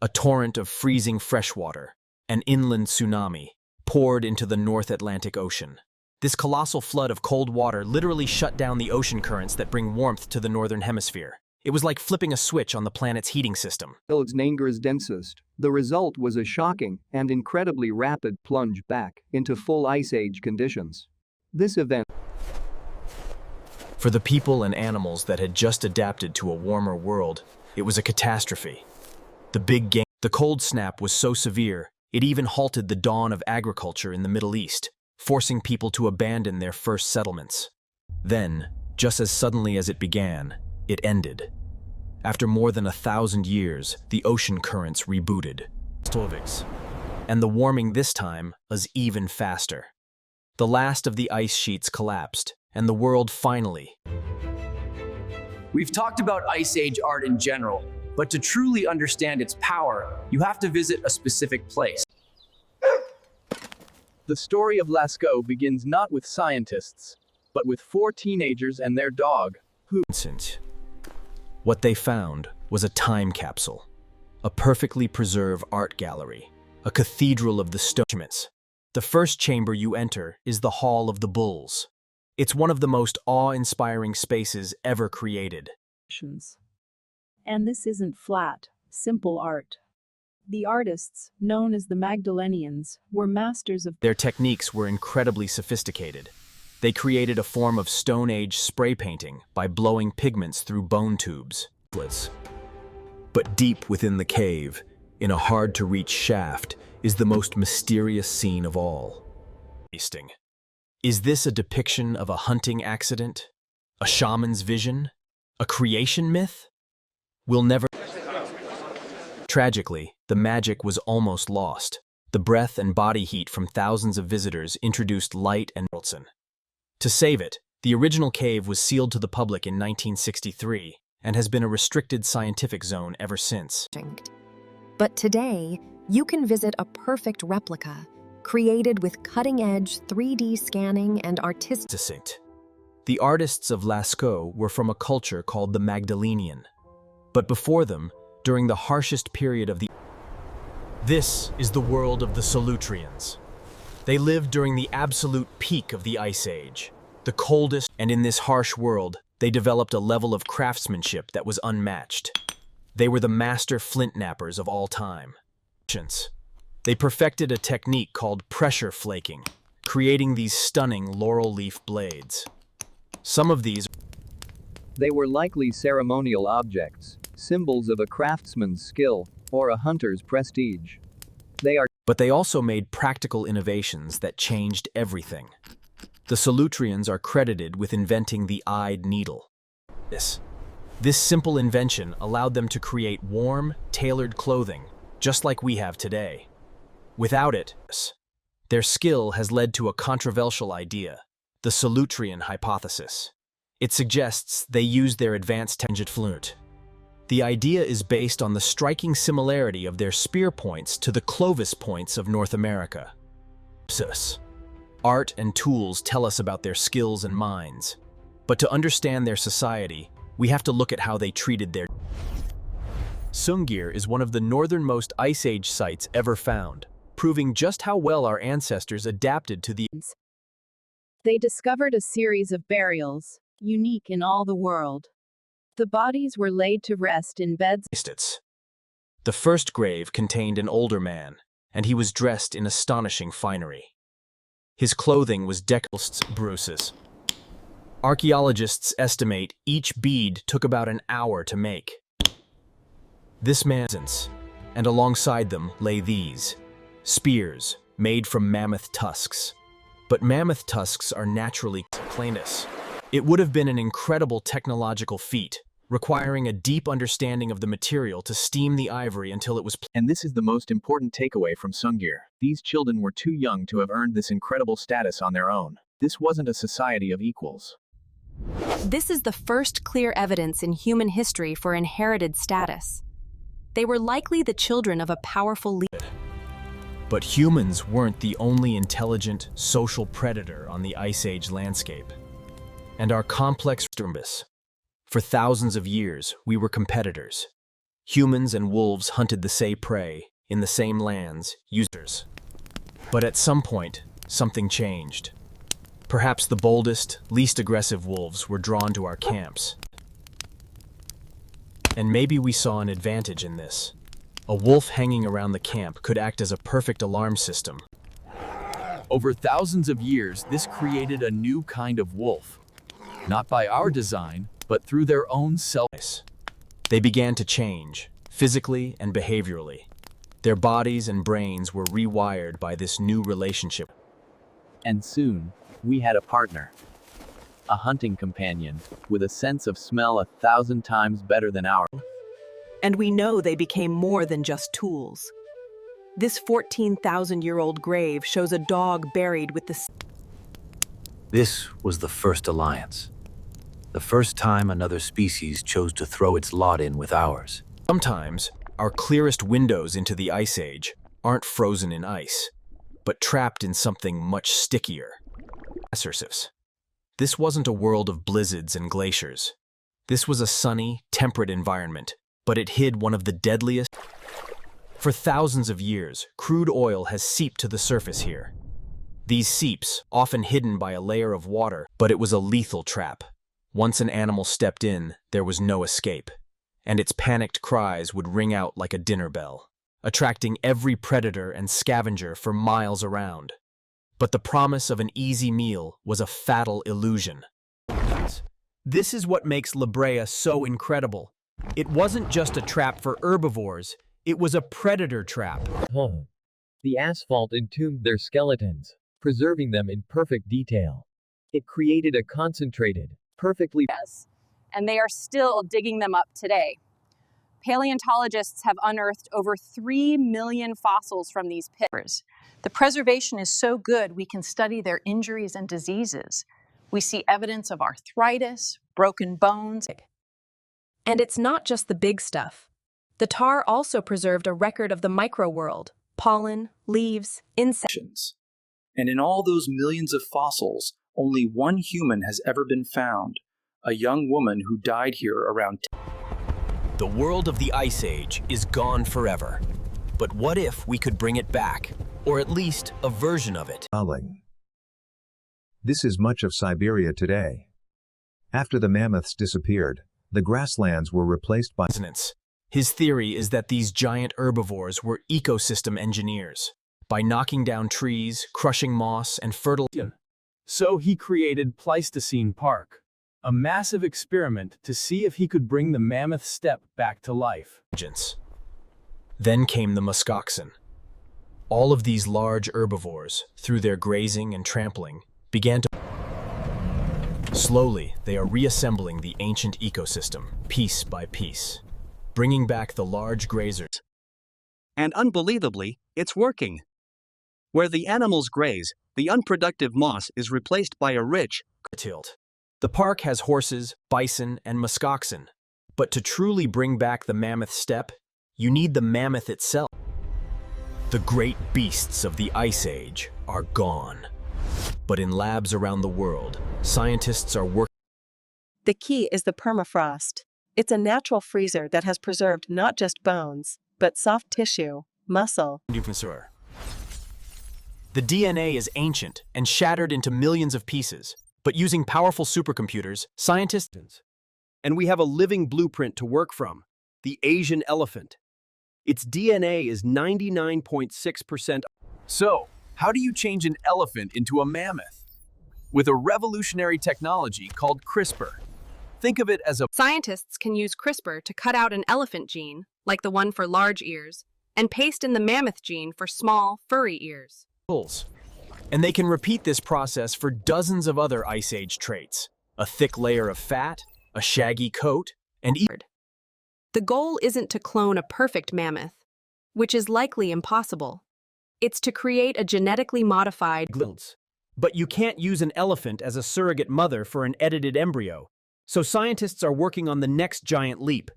A torrent of freezing freshwater, an inland tsunami, poured into the North Atlantic Ocean. This colossal flood of cold water literally shut down the ocean currents that bring warmth to the northern hemisphere. It was like flipping a switch on the planet's heating system. Its Nanger's densest. The result was a shocking and incredibly rapid plunge back into full ice age conditions. This event, for the people and animals that had just adapted to a warmer world, it was a catastrophe. The cold snap was so severe, it even halted the dawn of agriculture in the Middle East, forcing people to abandon their first settlements. Then, just as suddenly as it began, it ended. After more than 1,000 years, the ocean currents rebooted. And the warming this time was even faster. The last of the ice sheets collapsed, and the world finally. We've talked about Ice Age art in general, but to truly understand its power, you have to visit a specific place. The story of Lascaux begins not with scientists, but with 4 teenagers and their dog, who... What they found was a time capsule, a perfectly preserved art gallery, a cathedral of the stones. The first chamber you enter is the Hall of the Bulls. It's one of the most awe-inspiring spaces ever created. And this isn't flat, simple art. The artists, known as the Magdalenians, were masters of... Their techniques were incredibly sophisticated. They created a form of Stone Age spray painting by blowing pigments through bone tubes. But deep within the cave, in a hard-to-reach shaft, is the most mysterious scene of all. Is this a depiction of a hunting accident? A shaman's vision? A creation myth? We'll never... Tragically, the magic was almost lost. The breath and body heat from thousands of visitors introduced light and... To save it, the original cave was sealed to the public in 1963 and has been a restricted scientific zone ever since. But today, you can visit a perfect replica, created with cutting-edge 3D scanning and artistic. The artists of Lascaux were from a culture called the Magdalenian. But before them, during the harshest period of the... This is the world of the Solutreans. They lived during the absolute peak of the Ice Age, the coldest, and in this harsh world, they developed a level of craftsmanship that was unmatched. They were the master flint knappers of all time. They perfected a technique called pressure flaking, creating these stunning laurel leaf blades. Some of these... They were likely ceremonial objects, symbols of a craftsman's skill or a hunter's prestige. But they also made practical innovations that changed everything. The Solutreans are credited with inventing the eyed needle. This simple invention allowed them to create warm, tailored clothing, just like we have today. Without it, their skill has led to a controversial idea, the Solutrean hypothesis. It suggests they used their advanced tangent flute. The idea is based on the striking similarity of their spear points to the Clovis points of North America. Art and tools tell us about their skills and minds. But to understand their society, we have to look at how they treated their... Sungir is one of the northernmost Ice Age sites ever found, proving just how well our ancestors adapted to the... They discovered a series of burials, unique in all the world. The bodies were laid to rest in beds. The first grave contained an older man, and he was dressed in astonishing finery. His clothing was decked with bruises. Archaeologists estimate each bead took about an hour to make. This man's, and alongside them lay these, spears made from mammoth tusks. But mammoth tusks are naturally plainest. It would have been an incredible technological feat, requiring a deep understanding of the material to steam the ivory until it was... And this is the most important takeaway from Sungir. These children were too young to have earned this incredible status on their own. This wasn't a society of equals. This is the first clear evidence in human history for inherited status. They were likely the children of a powerful leader. But humans weren't the only intelligent, social predator on the Ice Age landscape. And our complex disturbance. For thousands of years, we were competitors. Humans and wolves hunted the same prey in the same lands, users. But at some point, something changed. Perhaps the boldest, least aggressive wolves were drawn to our camps. And maybe we saw an advantage in this. A wolf hanging around the camp could act as a perfect alarm system. Over thousands of years, this created a new kind of wolf. Not by our design, but through their own self. They began to change, physically and behaviorally. Their bodies and brains were rewired by this new relationship. And soon, we had a partner. A hunting companion, with a sense of smell 1,000 times better than ours. And we know they became more than just tools. This 14,000-year-old grave shows a dog buried with the... This was the first alliance. The first time another species chose to throw its lot in with ours. Sometimes, our clearest windows into the Ice Age aren't frozen in ice, but trapped in something much stickier. This wasn't a world of blizzards and glaciers. This was a sunny, temperate environment, but it hid one of the deadliest. For thousands of years, crude oil has seeped to the surface here. These seeps, often hidden by a layer of water, but it was a lethal trap. Once an animal stepped in, there was no escape, and its panicked cries would ring out like a dinner bell, attracting every predator and scavenger for miles around. But the promise of an easy meal was a fatal illusion. This is what makes La Brea so incredible. It wasn't just a trap for herbivores, it was a predator trap. The asphalt entombed their skeletons, preserving them in perfect detail. It created a concentrated, perfectly... Yes, and they are still digging them up today. Paleontologists have unearthed over 3 million fossils from these pits. The preservation is so good we can study their injuries and diseases. We see evidence of arthritis, broken bones. And it's not just the big stuff. The tar also preserved a record of the microworld, pollen, leaves, insects. And in all those millions of fossils, only one human has ever been found, a young woman who died here around. The world of the Ice Age is gone forever. But what if we could bring it back? Or at least a version of it? This is much of Siberia today. After the mammoths disappeared, the grasslands were replaced by... His theory is that these giant herbivores were ecosystem engineers. By knocking down trees, crushing moss, and So he created Pleistocene Park, a massive experiment to see if he could bring the mammoth steppe back to life. Then came the muskoxen. All of these large herbivores, through their grazing and trampling, began to... Slowly, they are reassembling the ancient ecosystem, piece by piece, bringing back the large grazers. And unbelievably, it's working. Where the animals graze, the unproductive moss is replaced by a rich... The park has horses, bison, and muskoxen. But to truly bring back the mammoth steppe, you need the mammoth itself. The great beasts of the Ice Age are gone. But in labs around the world, scientists are working. The key is the permafrost. It's a natural freezer that has preserved not just bones, but soft tissue, muscle. The DNA is ancient and shattered into millions of pieces. But using powerful supercomputers, scientists... And we have a living blueprint to work from, the Asian elephant. Its DNA is 99.6%. So, how do you change an elephant into a mammoth? With a revolutionary technology called CRISPR. Think of it as a... Scientists can use CRISPR to cut out an elephant gene, like the one for large ears, and paste in the mammoth gene for small, furry ears. And they can repeat this process for dozens of other Ice Age traits. A thick layer of fat, a shaggy coat, and... The goal isn't to clone a perfect mammoth, which is likely impossible. It's to create a genetically modified... But you can't use an elephant as a surrogate mother for an edited embryo. So scientists are working on the next giant leap.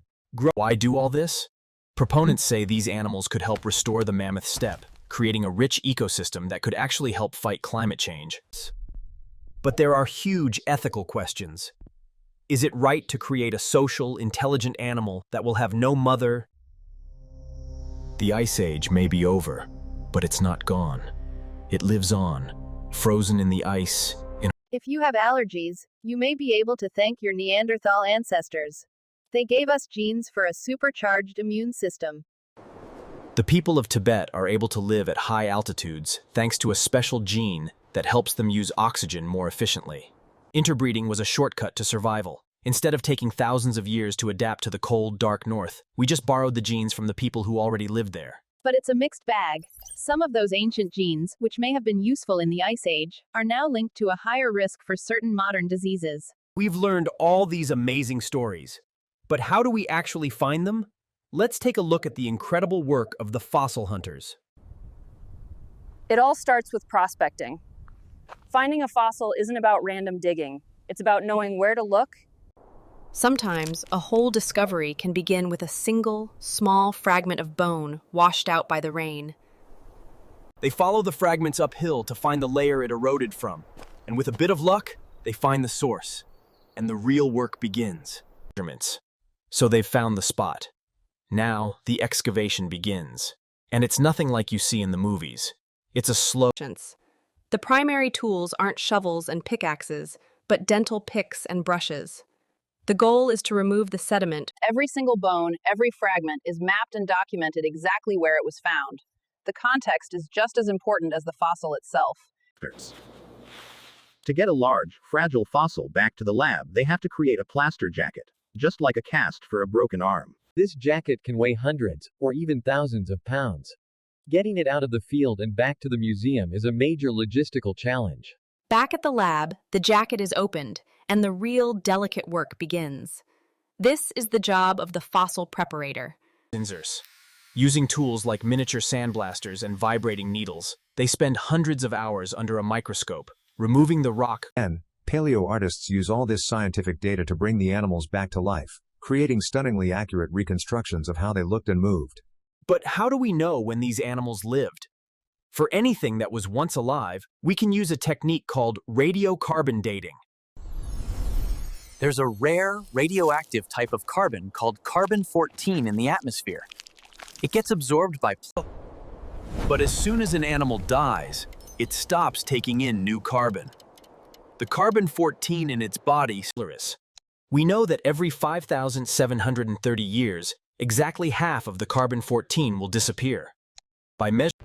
Why do all this? Proponents say these animals could help restore the mammoth steppe, creating a rich ecosystem that could actually help fight climate change. But there are huge ethical questions. Is it right to create a social, intelligent animal that will have no mother? The Ice Age may be over, but it's not gone. It lives on, frozen in the ice. If you have allergies, you may be able to thank your Neanderthal ancestors. They gave us genes for a supercharged immune system. The people of Tibet are able to live at high altitudes thanks to a special gene that helps them use oxygen more efficiently. Interbreeding was a shortcut to survival. Instead of taking thousands of years to adapt to the cold, dark north, we just borrowed the genes from the people who already lived there. But it's a mixed bag. Some of those ancient genes, which may have been useful in the Ice Age, are now linked to a higher risk for certain modern diseases. We've learned all these amazing stories. But how do we actually find them? Let's take a look at the incredible work of the fossil hunters. It all starts with prospecting. Finding a fossil isn't about random digging. It's about knowing where to look. Sometimes a whole discovery can begin with a single, small fragment of bone washed out by the rain. They follow the fragments uphill to find the layer it eroded from. And with a bit of luck, they find the source. And the real work begins. So they've found the spot. Now, the excavation begins. And it's nothing like you see in the movies. It's a slow... The primary tools aren't shovels and pickaxes, but dental picks and brushes. The goal is to remove the sediment. Every single bone, every fragment is mapped and documented exactly where it was found. The context is just as important as the fossil itself. To get a large, fragile fossil back to the lab, they have to create a plaster jacket, just like a cast for a broken arm. This jacket can weigh hundreds, or even thousands of pounds. Getting it out of the field and back to the museum is a major logistical challenge. Back at the lab, the jacket is opened, and the real delicate work begins. This is the job of the fossil preparator. Using tools like miniature sandblasters and vibrating needles, they spend hundreds of hours under a microscope, removing the rock. And paleo artists use all this scientific data to bring the animals back to life, creating stunningly accurate reconstructions of how they looked and moved. But how do we know when these animals lived? For anything that was once alive, we can use a technique called radiocarbon dating. There's a rare radioactive type of carbon called carbon-14 in the atmosphere. It gets absorbed by... But as soon as an animal dies, it stops taking in new carbon. The carbon-14 in its body... We know that every 5,730 years, exactly half of the carbon-14 will disappear.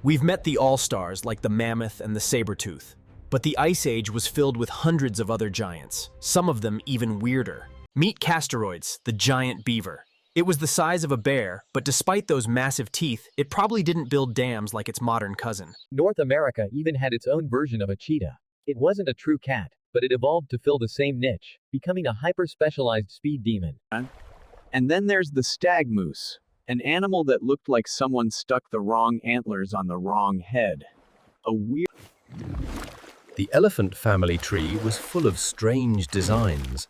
We've met the all-stars like the mammoth and the saber-tooth, but the Ice Age was filled with hundreds of other giants, some of them even weirder. Meet Casteroids, the giant beaver. It was the size of a bear, but despite those massive teeth, it probably didn't build dams like its modern cousin. North America even had its own version of a cheetah. It wasn't a true cat, but it evolved to fill the same niche, becoming a hyper-specialized speed demon. And then there's the stag moose, an animal that looked like someone stuck the wrong antlers on the wrong head. A weird... The elephant family tree was full of strange designs,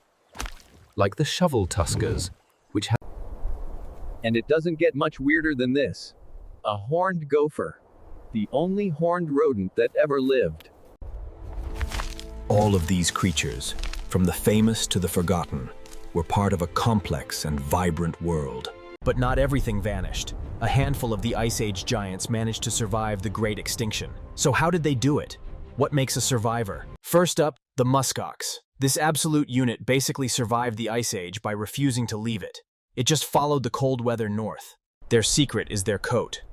like the shovel tuskers, which had... And it doesn't get much weirder than this. A horned gopher. The only horned rodent that ever lived. All of these creatures, from the famous to the forgotten, were part of a complex and vibrant world. But not everything vanished. A handful of the Ice Age giants managed to survive the Great Extinction. So how did they do it? What makes a survivor? First up, the muskox. This absolute unit basically survived the Ice Age by refusing to leave it. It just followed the cold weather north. Their secret is their coat.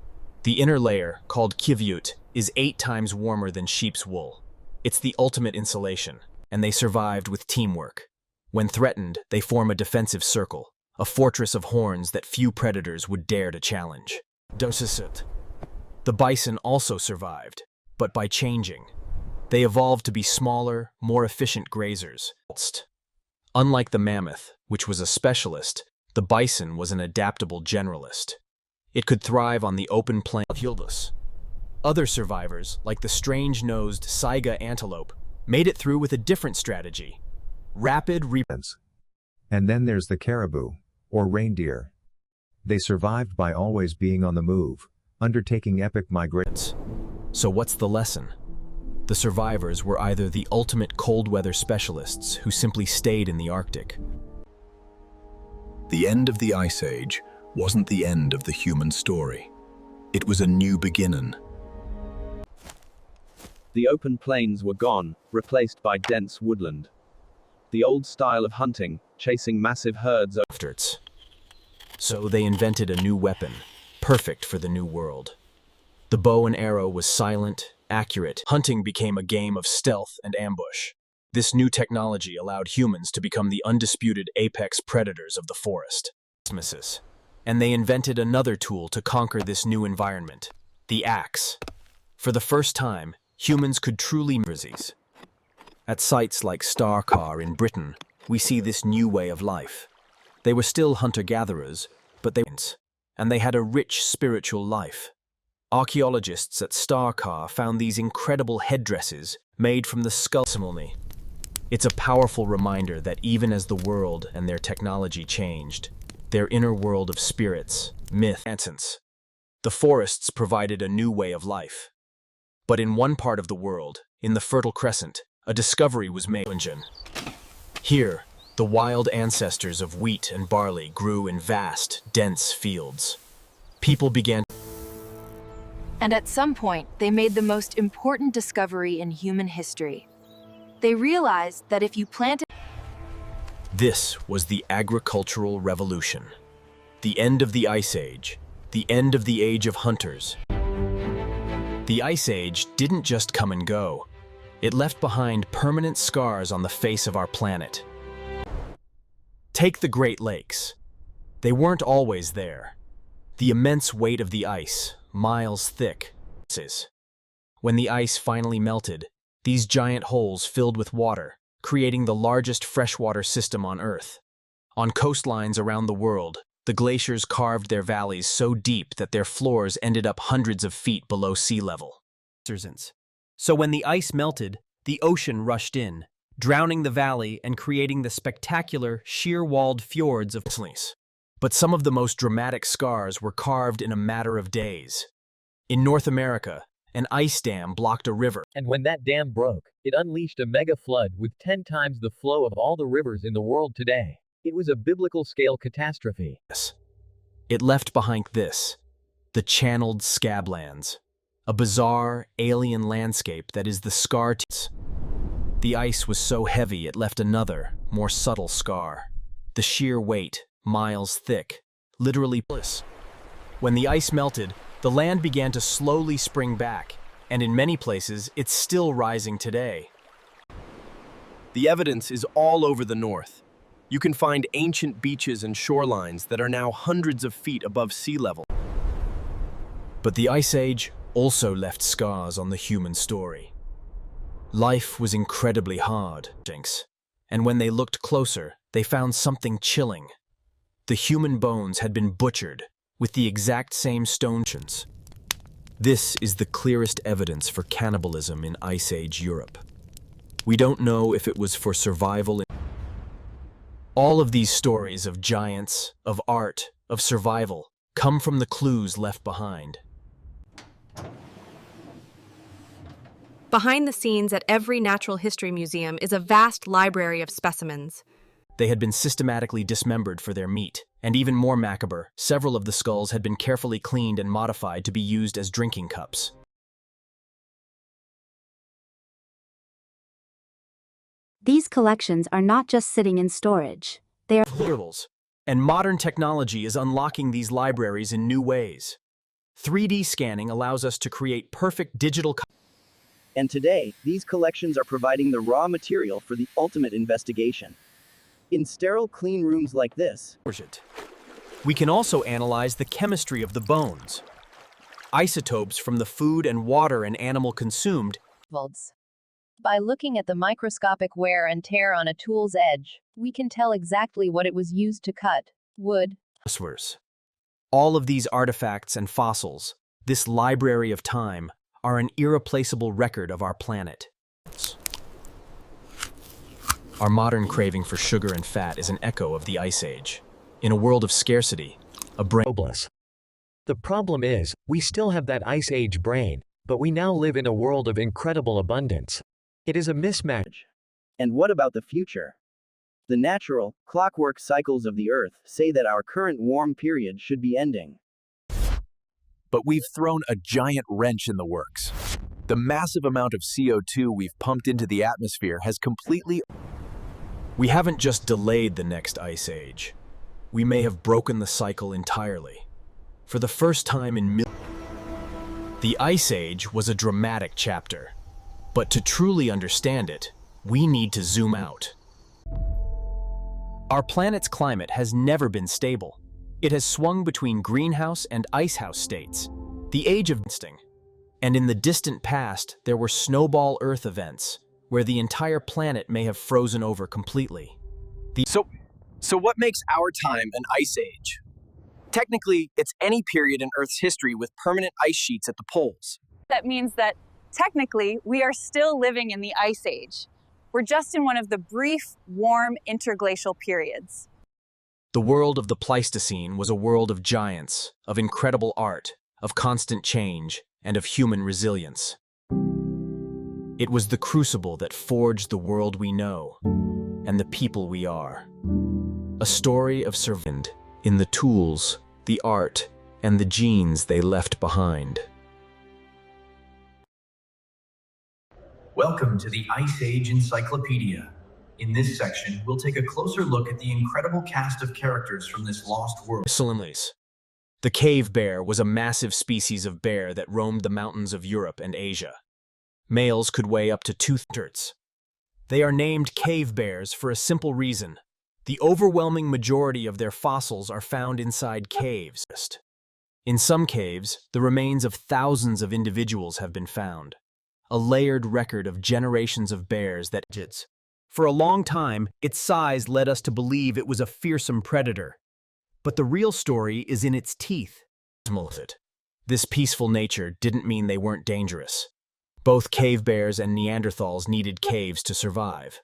The inner layer, called kivyut, is 8 times warmer than sheep's wool. It's the ultimate insulation, and they survived with teamwork. When threatened, they form a defensive circle, a fortress of horns that few predators would dare to challenge. The bison also survived, but by changing. They evolved to be smaller, more efficient grazers. Unlike the mammoth, which was a specialist, the bison was an adaptable generalist. It could thrive on the open plain. Other survivors, like the strange-nosed saiga antelope, made it through with a different strategy. Rapid replacement. And then there's the caribou, or reindeer. They survived by always being on the move, undertaking epic migrations. So what's the lesson? The survivors were either the ultimate cold weather specialists who simply stayed in the Arctic. The end of the Ice Age wasn't the end of the human story. It was a new beginning. The open plains were gone, replaced by dense woodland. The old style of hunting, chasing massive herds afterwards. So they invented a new weapon, perfect for the new world. The bow and arrow was silent, accurate. Hunting became a game of stealth and ambush. This new technology allowed humans to become the undisputed apex predators of the forest. And they invented another tool to conquer this new environment, the axe. For the first time, humans could truly disease. At sites like Starcar in Britain, we see this new way of life. They were still hunter-gatherers, but they had a rich spiritual life. Archaeologists at Starcar found these incredible headdresses made from the skull. It's a powerful reminder that even as the world and their technology changed, their inner world of spirits, myth, and essence, the forests provided a new way of life. But in one part of the world, in the Fertile Crescent, a discovery was made. Here, the wild ancestors of wheat and barley grew in vast, dense fields. People began. And at some point, they made the most important discovery in human history. They realized that if you planted... This was the agricultural revolution. The end of the Ice Age. The end of the age of hunters. The Ice Age didn't just come and go. It left behind permanent scars on the face of our planet. Take the Great Lakes. They weren't always there. The immense weight of the ice, miles thick. When the ice finally melted, these giant holes filled with water, creating the largest freshwater system on Earth. On coastlines around the world, the glaciers carved their valleys so deep that their floors ended up hundreds of feet below sea level. So when the ice melted, the ocean rushed in, drowning the valley and creating the spectacular, sheer-walled fjords of Sleece. But some of the most dramatic scars were carved in a matter of days. In North America, an ice dam blocked a river. And when that dam broke, it unleashed a mega flood with 10 times the flow of all the rivers in the world today. It was a biblical-scale catastrophe. It left behind this, the channeled scablands, a bizarre, alien landscape that is the scar. The ice was so heavy it left another, more subtle scar. The sheer weight, miles thick, literally bliss. When the ice melted, the land began to slowly spring back, and in many places, it's still rising today. The evidence is all over the north. You can find ancient beaches and shorelines that are now hundreds of feet above sea level. But the Ice Age also left scars on the human story. Life was incredibly hard, and when they looked closer, they found something chilling. The human bones had been butchered with the exact same stones. This is the clearest evidence for cannibalism in Ice Age Europe. We don't know if it was for survival. All of these stories of giants, of art, of survival, come from the clues left behind. Behind the scenes at every natural history museum is a vast library of specimens. They had been systematically dismembered for their meat, and even more macabre, several of the skulls had been carefully cleaned and modified to be used as drinking cups. These collections are not just sitting in storage. They are valuables, and modern technology is unlocking these libraries in new ways. 3D scanning allows us to create perfect digital And today, these collections are providing the raw material for the ultimate investigation. In sterile clean rooms like this, we can also analyze the chemistry of the bones. Isotopes from the food and water an animal consumed. By looking at the microscopic wear and tear on a tool's edge, we can tell exactly what it was used to cut wood. All of these artifacts and fossils, this library of time, are an irreplaceable record of our planet. Our modern craving for sugar and fat is an echo of the Ice Age. In a world of scarcity, a brain... The problem is, we still have that Ice Age brain, but we now live in a world of incredible abundance. It is a mismatch. And what about the future? The natural, clockwork cycles of the Earth say that our current warm period should be ending. But we've thrown a giant wrench in the works. The massive amount of CO2 we've pumped into the atmosphere has completely... We haven't just delayed the next Ice Age. We may have broken the cycle entirely. For the first time in the Ice Age was a dramatic chapter. But to truly understand it, we need to zoom out. Our planet's climate has never been stable. It has swung between greenhouse and icehouse states, the age of instinct. And in the distant past, there were snowball Earth events, where the entire planet may have frozen over completely. So what makes our time an ice age? Technically, it's any period in Earth's history with permanent ice sheets at the poles. That means that, technically, we are still living in the Ice Age. We're just in one of the brief, warm interglacial periods. The world of the Pleistocene was a world of giants, of incredible art, of constant change, and of human resilience. It was the crucible that forged the world we know, and the people we are. A story of survival in the tools, the art, and the genes they left behind. Welcome to the Ice Age Encyclopedia. In this section, we'll take a closer look at the incredible cast of characters from this lost world. The cave bear was a massive species of bear that roamed the mountains of Europe and Asia. Males could weigh up to 2 tons. They are named cave bears for a simple reason. The overwhelming majority of their fossils are found inside caves. In some caves, the remains of thousands of individuals have been found. A layered record of generations of bears that... For a long time, its size led us to believe it was a fearsome predator. But the real story is in its teeth. This peaceful nature didn't mean they weren't dangerous. Both cave bears and Neanderthals needed caves to survive.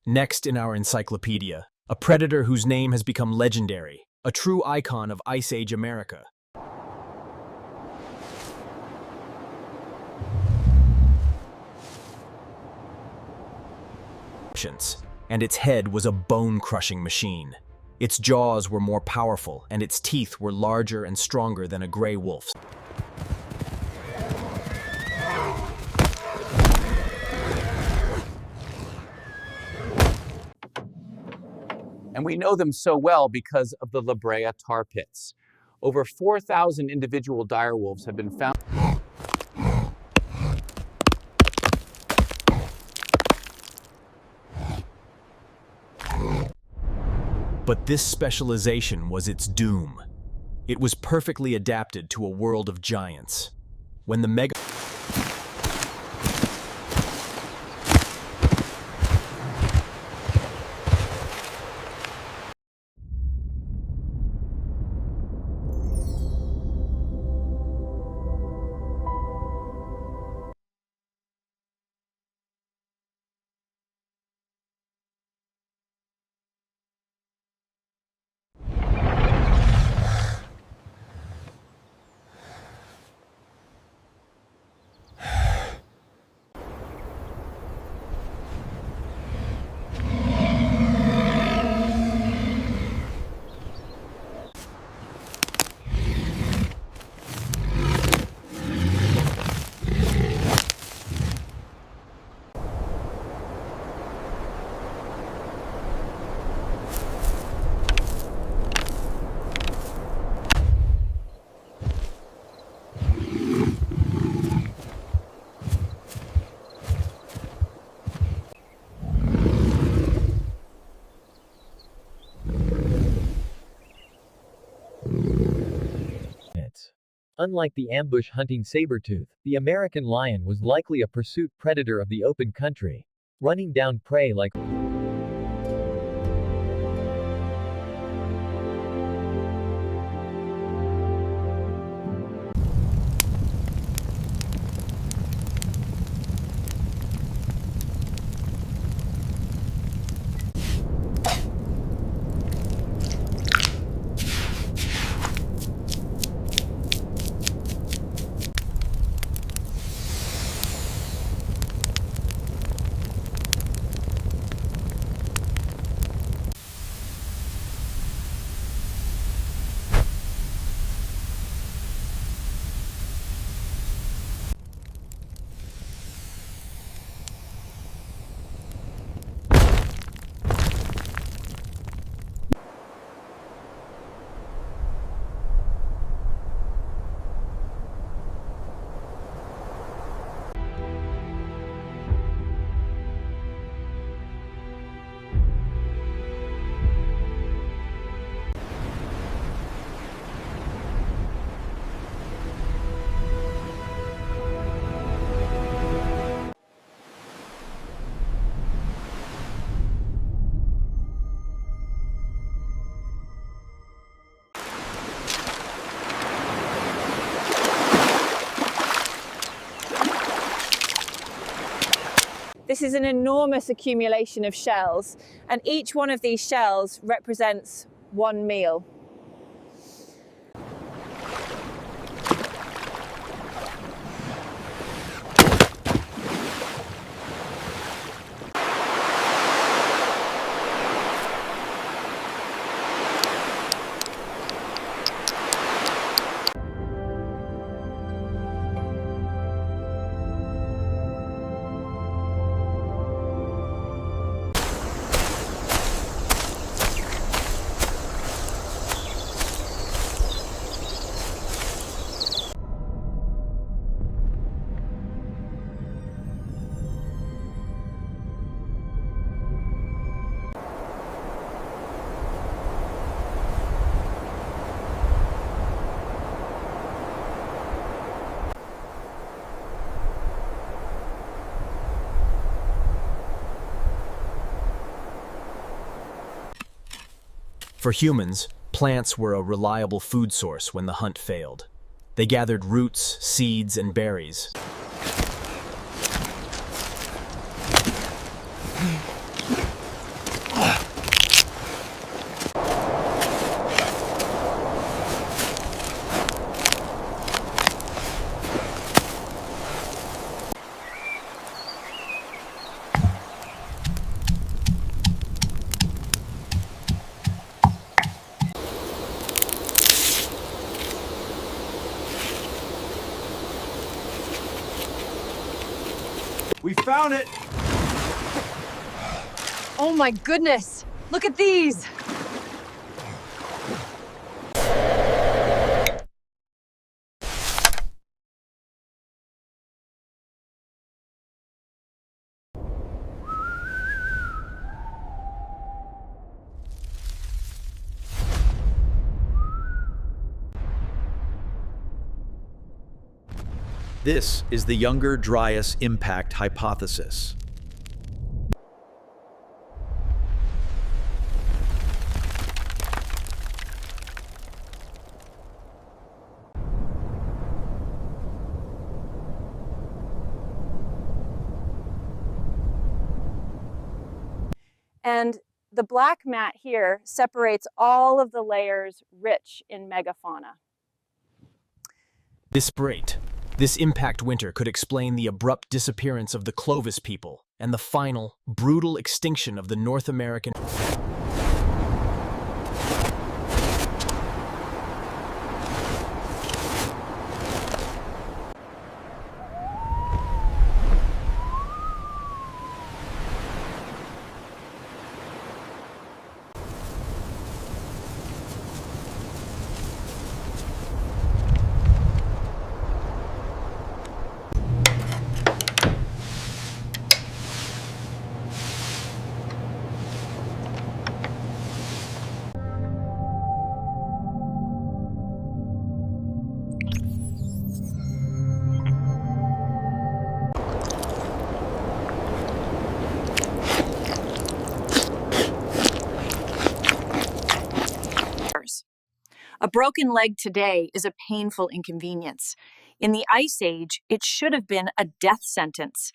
Next in our encyclopedia, a predator whose name has become legendary, a true icon of Ice Age America. And its head was a bone-crushing machine. Its jaws were more powerful, and its teeth were larger and stronger than a gray wolf's. And we know them so well because of the La Brea tar pits. Over 4,000 individual direwolves have been found. But this specialization was its doom. It was perfectly adapted to a world of giants. When the Unlike the ambush-hunting saber-tooth, the American lion was likely a pursuit predator of the open country, running down prey like This is an enormous accumulation of shells, and each one of these shells represents one meal. For humans, plants were a reliable food source when the hunt failed. They gathered roots, seeds, and berries. We found it! Oh my goodness! Look at these! This is the Younger Dryas impact hypothesis. And the black mat here separates all of the layers rich in megafauna. This impact winter could explain the abrupt disappearance of the Clovis people and the final, brutal extinction of the North American. A broken leg today is a painful inconvenience. In the Ice Age, it should have been a death sentence.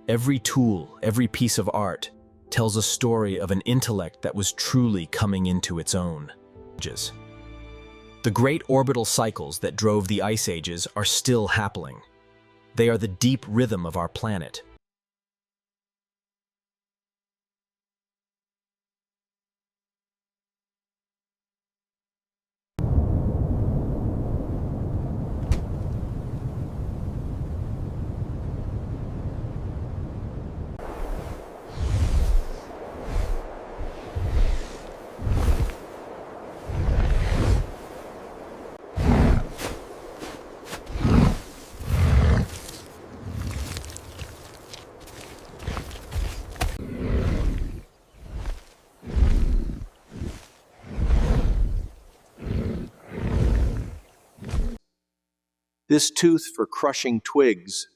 Every tool, every piece of art, tells a story of an intellect that was truly coming into its own. The great orbital cycles that drove the ice ages are still happening. They are the deep rhythm of our planet. This tooth for crushing twigs,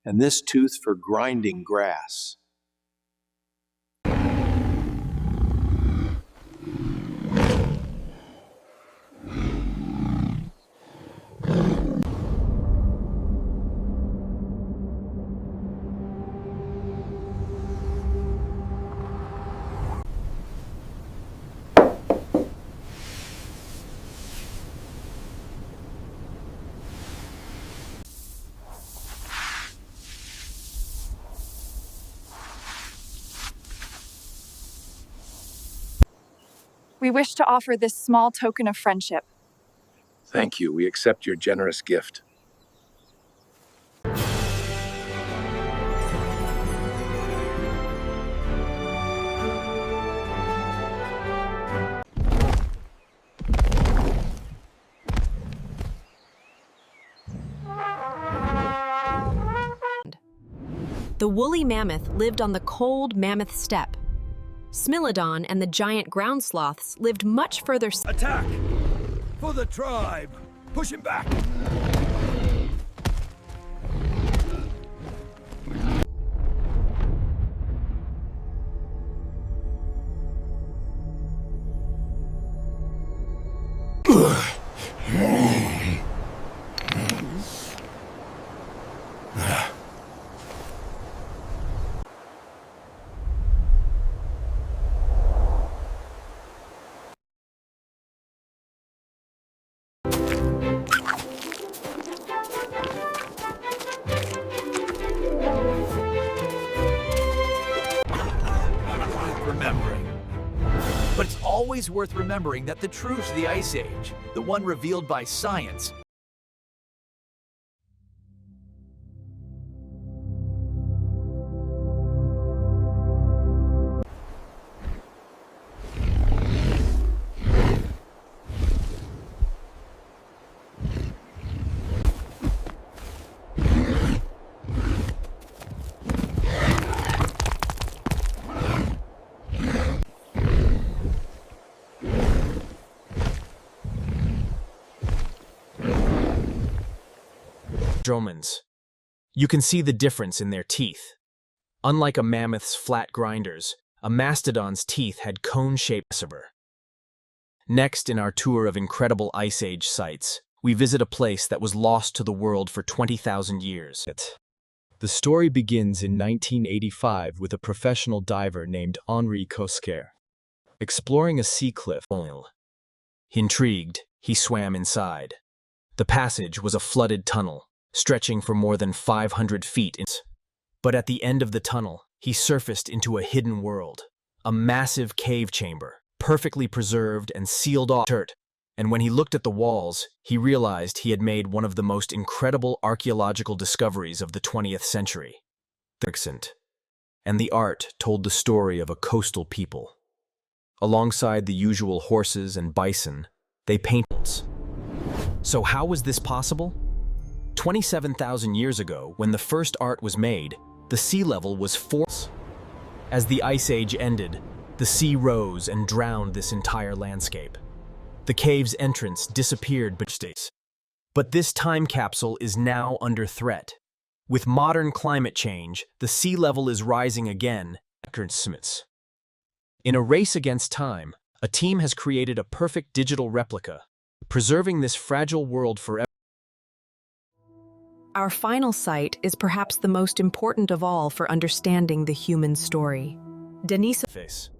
and this tooth for grinding grass. We wish to offer this small token of friendship. Thank you. We accept your generous gift. The woolly mammoth lived on the cold mammoth steppe. Smilodon and the giant ground sloths lived much further. Attack! For the tribe! Push him back! But it's always worth remembering that the truth of the Ice Age, the one revealed by science, Dromons. You can see the difference in their teeth. Unlike a mammoth's flat grinders, a mastodon's teeth had cone-shaped saber. Next, in our tour of incredible Ice Age sites, we visit a place that was lost to the world for 20,000 years. The story begins in 1985 with a professional diver named Henri Cosquer. Exploring a sea cliff, intrigued, he swam inside. The passage was a flooded tunnel, stretching for more than 500 feet. But at the end of the tunnel, he surfaced into a hidden world, a massive cave chamber, perfectly preserved and sealed off dirt. And when he looked at the walls, he realized he had made one of the most incredible archaeological discoveries of the 20th century. And the art told the story of a coastal people. Alongside the usual horses and bison, they painted. So how was this possible? 27,000 years ago, when the first art was made, the sea level was 4. As the Ice Age ended, the sea rose and drowned this entire landscape. The cave's entrance disappeared, but this time capsule is now under threat. With modern climate change, the sea level is rising again. In a race against time, a team has created a perfect digital replica, preserving this fragile world forever. Our final site is perhaps the most important of all for understanding the human story. Face.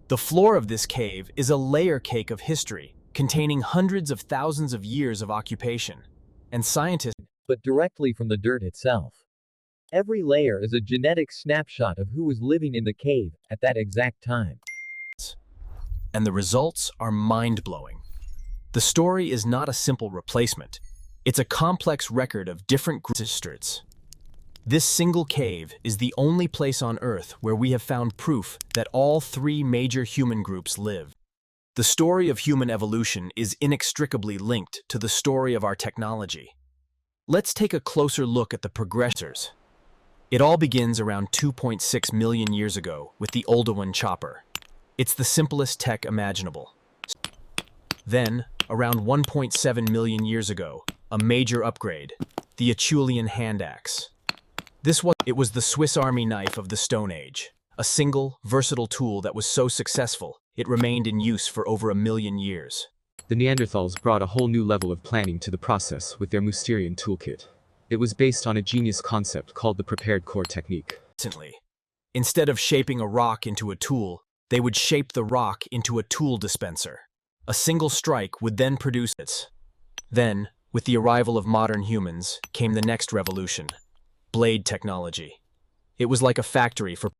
The floor of this cave is a layer cake of history, containing hundreds of thousands of years of occupation. And scientists, but directly from the dirt itself. Every layer is a genetic snapshot of who was living in the cave at that exact time. And the results are mind-blowing. The story is not a simple replacement. It's a complex record of different groups. This single cave is the only place on Earth where we have found proof that all 3 major human groups live. The story of human evolution is inextricably linked to the story of our technology. Let's take a closer look at the progressors. It all begins around 2.6 million years ago with the Oldowan chopper. It's the simplest tech imaginable. Then, around 1.7 million years ago, a major upgrade, the Acheulean hand axe. It was the Swiss Army knife of the Stone Age, a single, versatile tool that was so successful, it remained in use for over 1 million years. The Neanderthals brought a whole new level of planning to the process with their Mousterian toolkit. It was based on a genius concept called the prepared core technique. Instead of shaping a rock into a tool, they would shape the rock into a tool dispenser. A single strike would then produce it. Then, with the arrival of modern humans, came the next revolution: blade technology. It was like a factory for...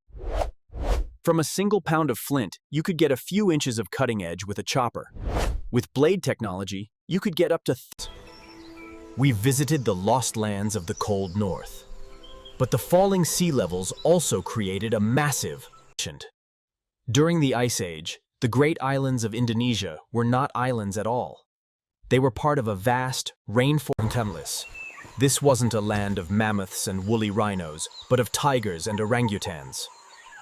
From a single pound of flint, you could get a few inches of cutting edge with a chopper. With blade technology, you could get up to... We visited the lost lands of the cold north. But the falling sea levels also created a massive... During the Ice Age, the Great Islands of Indonesia were not islands at all. They were part of a vast rainforest. This wasn't a land of mammoths and woolly rhinos, but of tigers and orangutans.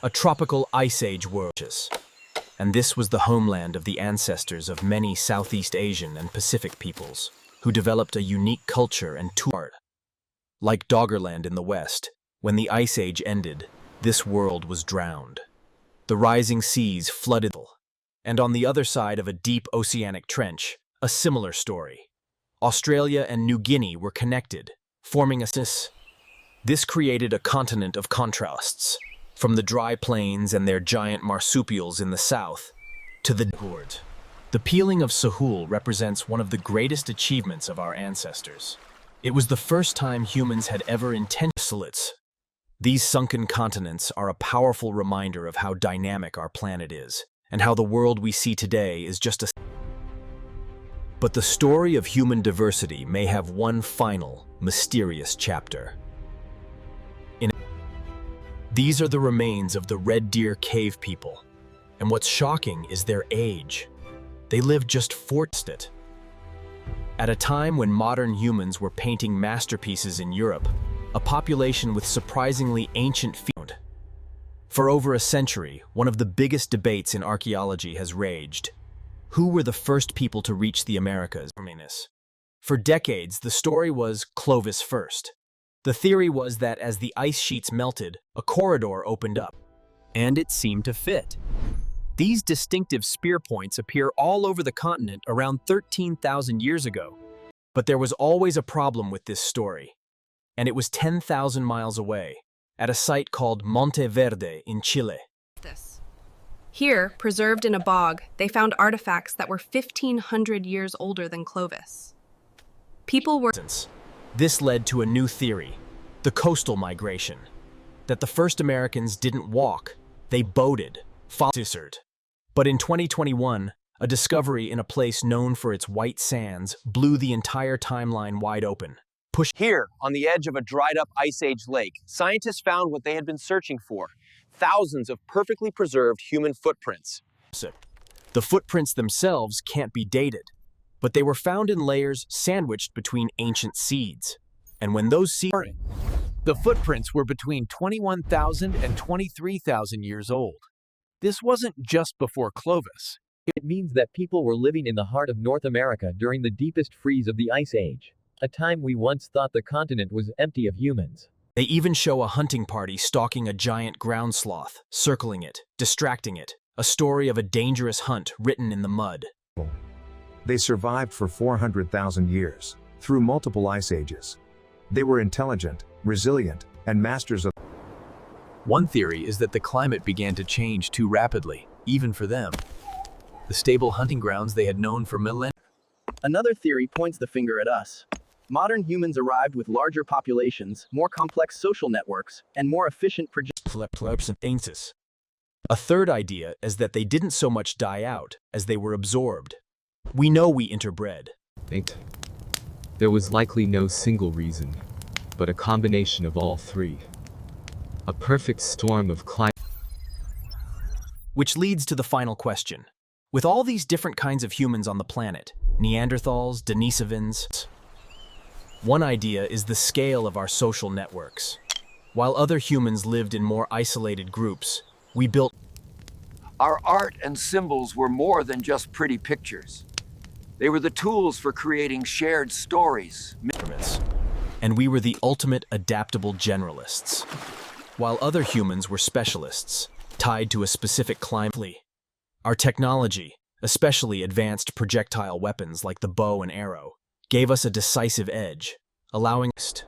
A tropical Ice Age world. And this was the homeland of the ancestors of many Southeast Asian and Pacific peoples, who developed a unique culture and art. Like Doggerland in the West, when the Ice Age ended, this world was drowned. The rising seas flooded, and on the other side of a deep oceanic trench, a similar story. Australia and New Guinea were connected, forming a This created a continent of contrasts, from the dry plains and their giant marsupials in the south, to the horde. The peeling of Sahul represents one of the greatest achievements of our ancestors. It was the first time humans had ever intended. These sunken continents are a powerful reminder of how dynamic our planet is, and how the world we see today is just a... But the story of human diversity may have one final, mysterious chapter. These are the remains of the Red Deer cave people, and what's shocking is their age. They lived just it. At a time when modern humans were painting masterpieces in Europe, a population with surprisingly ancient feet. For over a century, one of the biggest debates in archaeology has raged. Who were the first people to reach the Americas? For decades, the story was Clovis first, The theory was that as the ice sheets melted, a corridor opened up. And it seemed to fit. These distinctive spear points appear all over the continent around 13,000 years ago. But there was always a problem with this story, and it was 10,000 miles away, at a site called Monte Verde in Chile. Here, preserved in a bog, they found artifacts that were 1,500 years older than Clovis. People were... This led to a new theory, the coastal migration, that the first Americans didn't walk, they boated, But in 2021, a discovery in a place known for its white sands blew the entire timeline wide open. Here, on the edge of a dried-up Ice Age lake, scientists found what they had been searching for: thousands of perfectly preserved human footprints. The footprints themselves can't be dated, but they were found in layers sandwiched between ancient seeds. And when those seeds... The footprints were between 21,000 and 23,000 years old. This wasn't just before Clovis. It means that people were living in the heart of North America during the deepest freeze of the Ice Age, a time we once thought the continent was empty of humans. They even show a hunting party stalking a giant ground sloth, circling it, distracting it, a story of a dangerous hunt written in the mud. They survived for 400,000 years, through multiple ice ages. They were intelligent, resilient, and masters of... One theory is that the climate began to change too rapidly, even for them. The stable hunting grounds they had known for millennia. Another theory points the finger at us. Modern humans arrived with larger populations, more complex social networks, and more efficient projections. A third idea is that they didn't so much die out as they were absorbed. We know we interbred. There was likely no single reason, but a combination of all three. A perfect storm of climate. Which leads to the final question. With all these different kinds of humans on the planet, Neanderthals, Denisovans, one idea is the scale of our social networks. While other humans lived in more isolated groups, we built... Our art and symbols were more than just pretty pictures. They were the tools for creating shared stories. And we were the ultimate adaptable generalists. While other humans were specialists, tied to a specific climate. Our technology, especially advanced projectile weapons like the bow and arrow, gave us a decisive edge, allowing us.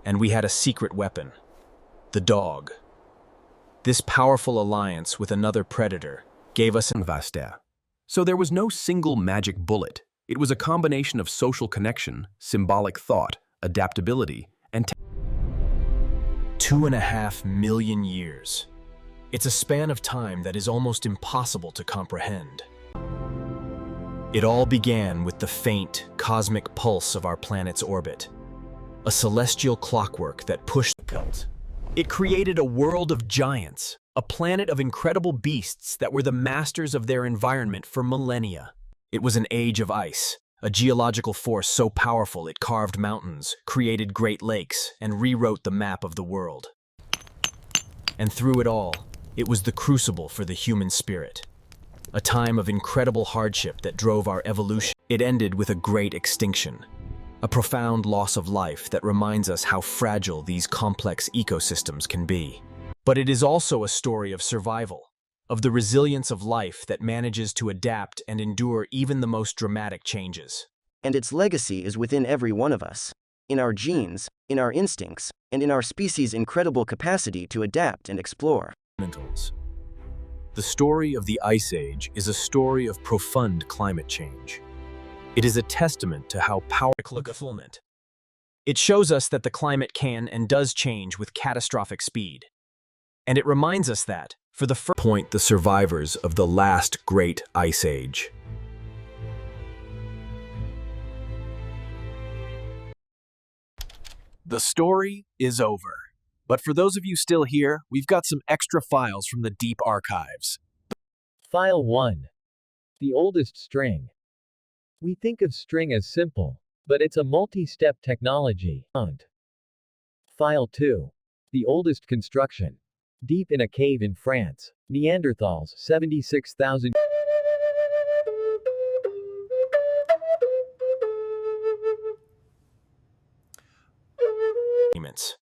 And we had a secret weapon, the dog. This powerful alliance with another predator gave us an Vaster. So there was no single magic bullet. It was a combination of social connection, symbolic thought, adaptability, and 2.5 million years. It's a span of time that is almost impossible to comprehend. It all began with the faint, cosmic pulse of our planet's orbit, a celestial clockwork that pushed the cult. It created a world of giants, a planet of incredible beasts that were the masters of their environment for millennia. It was an age of ice, a geological force so powerful it carved mountains, created great lakes, and rewrote the map of the world. And through it all, it was the crucible for the human spirit, a time of incredible hardship that drove our evolution. It ended with a great extinction, a profound loss of life that reminds us how fragile these complex ecosystems can be. But it is also a story of survival, of the resilience of life that manages to adapt and endure even the most dramatic changes. And its legacy is within every one of us, in our genes, in our instincts, and in our species' incredible capacity to adapt and explore. The story of the Ice Age is a story of profound climate change. It is a testament to how powerful. It shows us that the climate can and does change with catastrophic speed. And it reminds us that, for the first point, the survivors of the last great Ice Age. The story is over. But for those of you still here, we've got some extra files from the deep archives. File 1. The oldest string. We think of string as simple, but it's a multi-step technology. File 2. The oldest construction. Deep in a cave in France, Neanderthals 76,000 documents.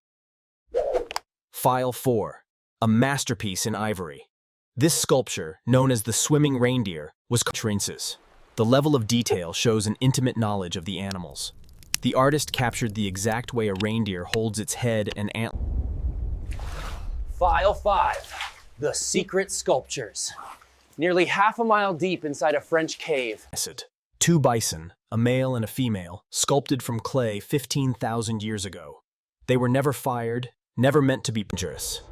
File 4. A masterpiece in ivory. This sculpture, known as the swimming reindeer, was Trince's. The level of detail shows an intimate knowledge of the animals. The artist captured the exact way a reindeer holds its head and antler. File 5. The secret sculptures. Nearly half a mile deep inside a French cave. 2 bison, a male and a female, sculpted from clay 15,000 years ago. They were never fired, never meant to be dangerous,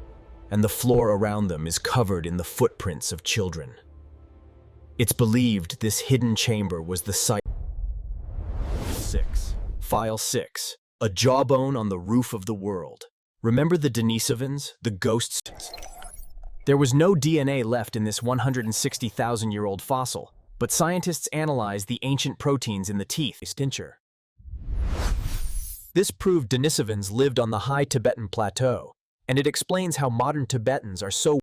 and the floor around them is covered in the footprints of children. It's believed this hidden chamber was the site. 6. File 6. A jawbone on the roof of the world. Remember the Denisovans, the ghosts? There was no DNA left in this 160,000-year-old fossil, but scientists analyzed the ancient proteins in the teeth. This proved Denisovans lived on the high Tibetan plateau, and it explains how modern Tibetans are so.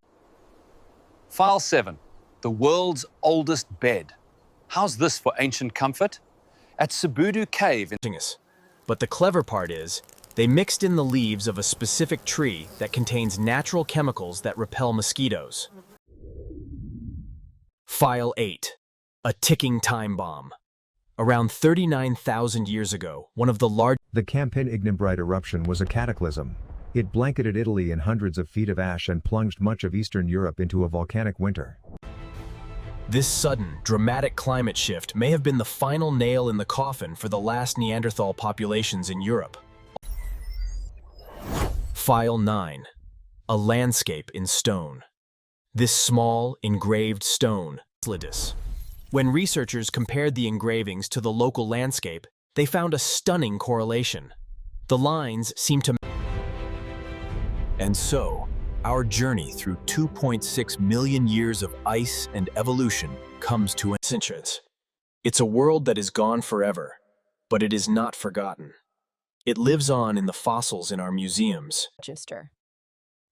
File 7. The world's oldest bed. How's this for ancient comfort? At Sabudu Cave in... But the clever part is, they mixed in the leaves of a specific tree that contains natural chemicals that repel mosquitoes. File 8. A ticking time bomb. Around 39,000 years ago, one of the large... The Campen-Ignimbrite eruption was a cataclysm. It blanketed Italy in hundreds of feet of ash and plunged much of Eastern Europe into a volcanic winter. This sudden, dramatic climate shift may have been the final nail in the coffin for the last Neanderthal populations in Europe. File 9. A landscape in stone. This small, engraved stone, when researchers compared the engravings to the local landscape, they found a stunning correlation. The lines seem to... And so, our journey through 2.6 million years of ice and evolution comes to an end. It's a world that is gone forever, but it is not forgotten. It lives on in the fossils in our museums.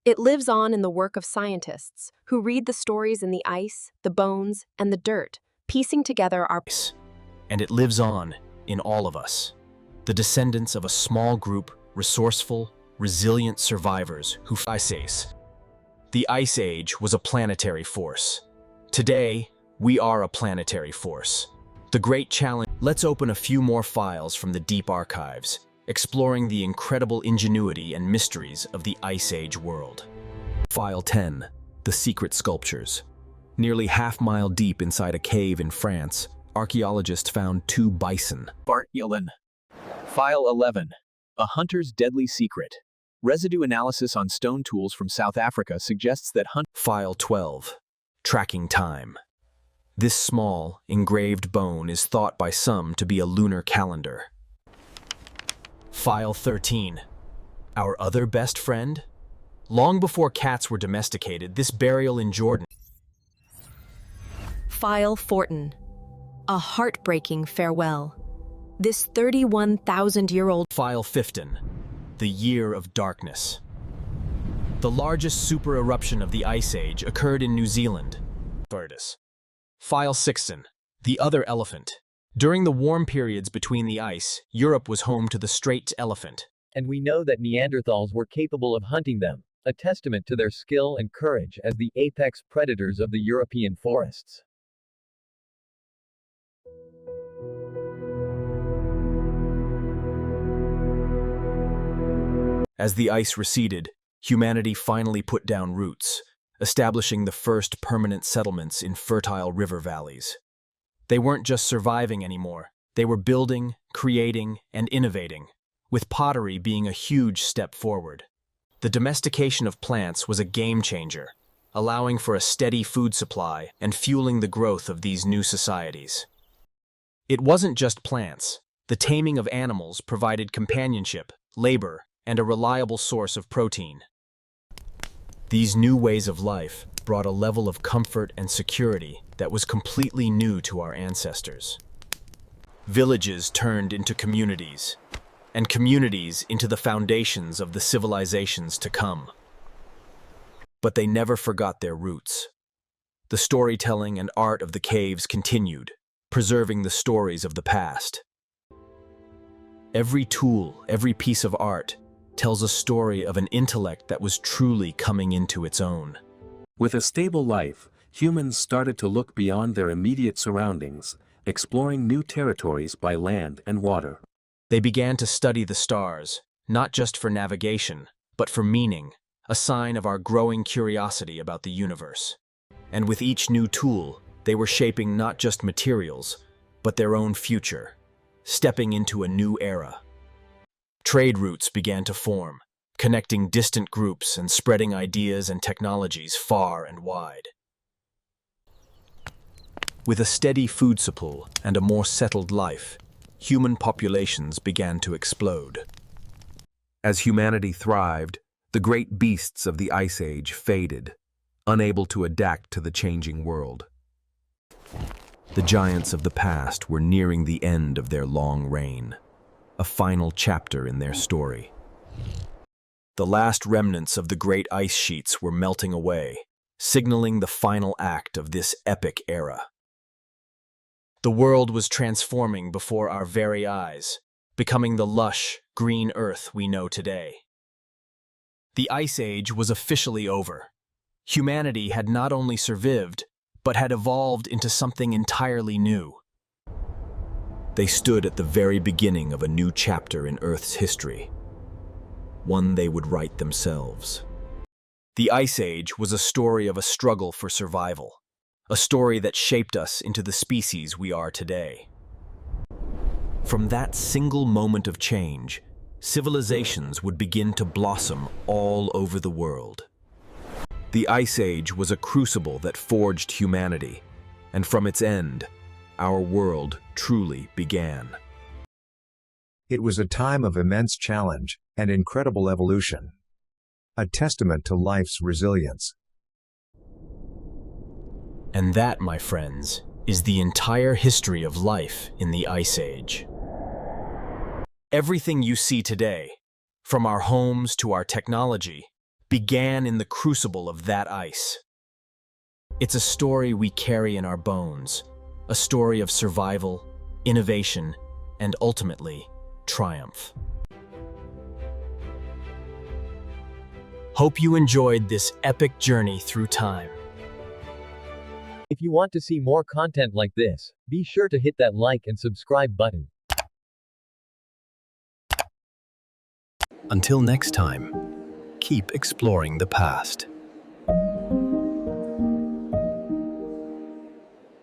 It lives on in the work of scientists who read the stories in the ice, the bones, and the dirt, piecing together our... And it lives on in all of us, the descendants of a small group, resourceful, resilient survivors who... The Ice Age was a planetary force. Today, we are a planetary force. The great challenge... Let's open a few more files from the deep archives, exploring the incredible ingenuity and mysteries of the Ice Age world. File 10. The secret sculptures. Nearly half-mile deep inside a cave in France, archaeologists found 2 bison. Bart Yellen. File 11. A hunter's deadly secret. Residue analysis on stone tools from South Africa suggests that File 12. Tracking time. This small, engraved bone is thought by some to be a lunar calendar. File 13. Our other best friend? Long before cats were domesticated, this burial in Jordan. File 14. A heartbreaking farewell. This 31,000-year-old... File 15. The Year of Darkness. The largest super-eruption of the Ice Age occurred in New Zealand. File 16. The Other Elephant. During the warm periods between the ice, Europe was home to the straight elephant. And we know that Neanderthals were capable of hunting them, a testament to their skill and courage as the apex predators of the European forests. As the ice receded, humanity finally put down roots, establishing the first permanent settlements in fertile river valleys. They weren't just surviving anymore, they were building, creating, and innovating, with pottery being a huge step forward. The domestication of plants was a game changer, allowing for a steady food supply and fueling the growth of these new societies. It wasn't just plants. The taming of animals provided companionship, labor, and a reliable source of protein. These new ways of life brought a level of comfort and security that was completely new to our ancestors. Villages turned into communities, and communities into the foundations of the civilizations to come. But they never forgot their roots. The storytelling and art of the caves continued, preserving the stories of the past. Every tool, every piece of art, tells a story of an intellect that was truly coming into its own. With a stable life, humans started to look beyond their immediate surroundings, exploring new territories by land and water. They began to study the stars, not just for navigation, but for meaning, a sign of our growing curiosity about the universe. And with each new tool, they were shaping not just materials, but their own future, stepping into a new era. Trade routes began to form, connecting distant groups and spreading ideas and technologies far and wide. With a steady food supply and a more settled life, human populations began to explode. As humanity thrived, the great beasts of the Ice Age faded, unable to adapt to the changing world. The giants of the past were nearing the end of their long reign, a final chapter in their story. The last remnants of the great ice sheets were melting away, signaling the final act of this epic era. The world was transforming before our very eyes, becoming the lush, green earth we know today. The Ice Age was officially over. Humanity had not only survived, but had evolved into something entirely new. They stood at the very beginning of a new chapter in Earth's history, one they would write themselves. The Ice Age was a story of a struggle for survival, a story that shaped us into the species we are today. From that single moment of change, civilizations would begin to blossom all over the world. The Ice Age was a crucible that forged humanity, and from its end, our world truly began. It was a time of immense challenge and incredible evolution, a testament to life's resilience. And that, my friends, is the entire history of life in the Ice Age. Everything you see today, from our homes to our technology, began in the crucible of that ice. It's a story we carry in our bones, a story of survival, innovation, and ultimately, triumph. Hope you enjoyed this epic journey through time. If you want to see more content like this, be sure to hit that like and subscribe button. Until next time, keep exploring the past.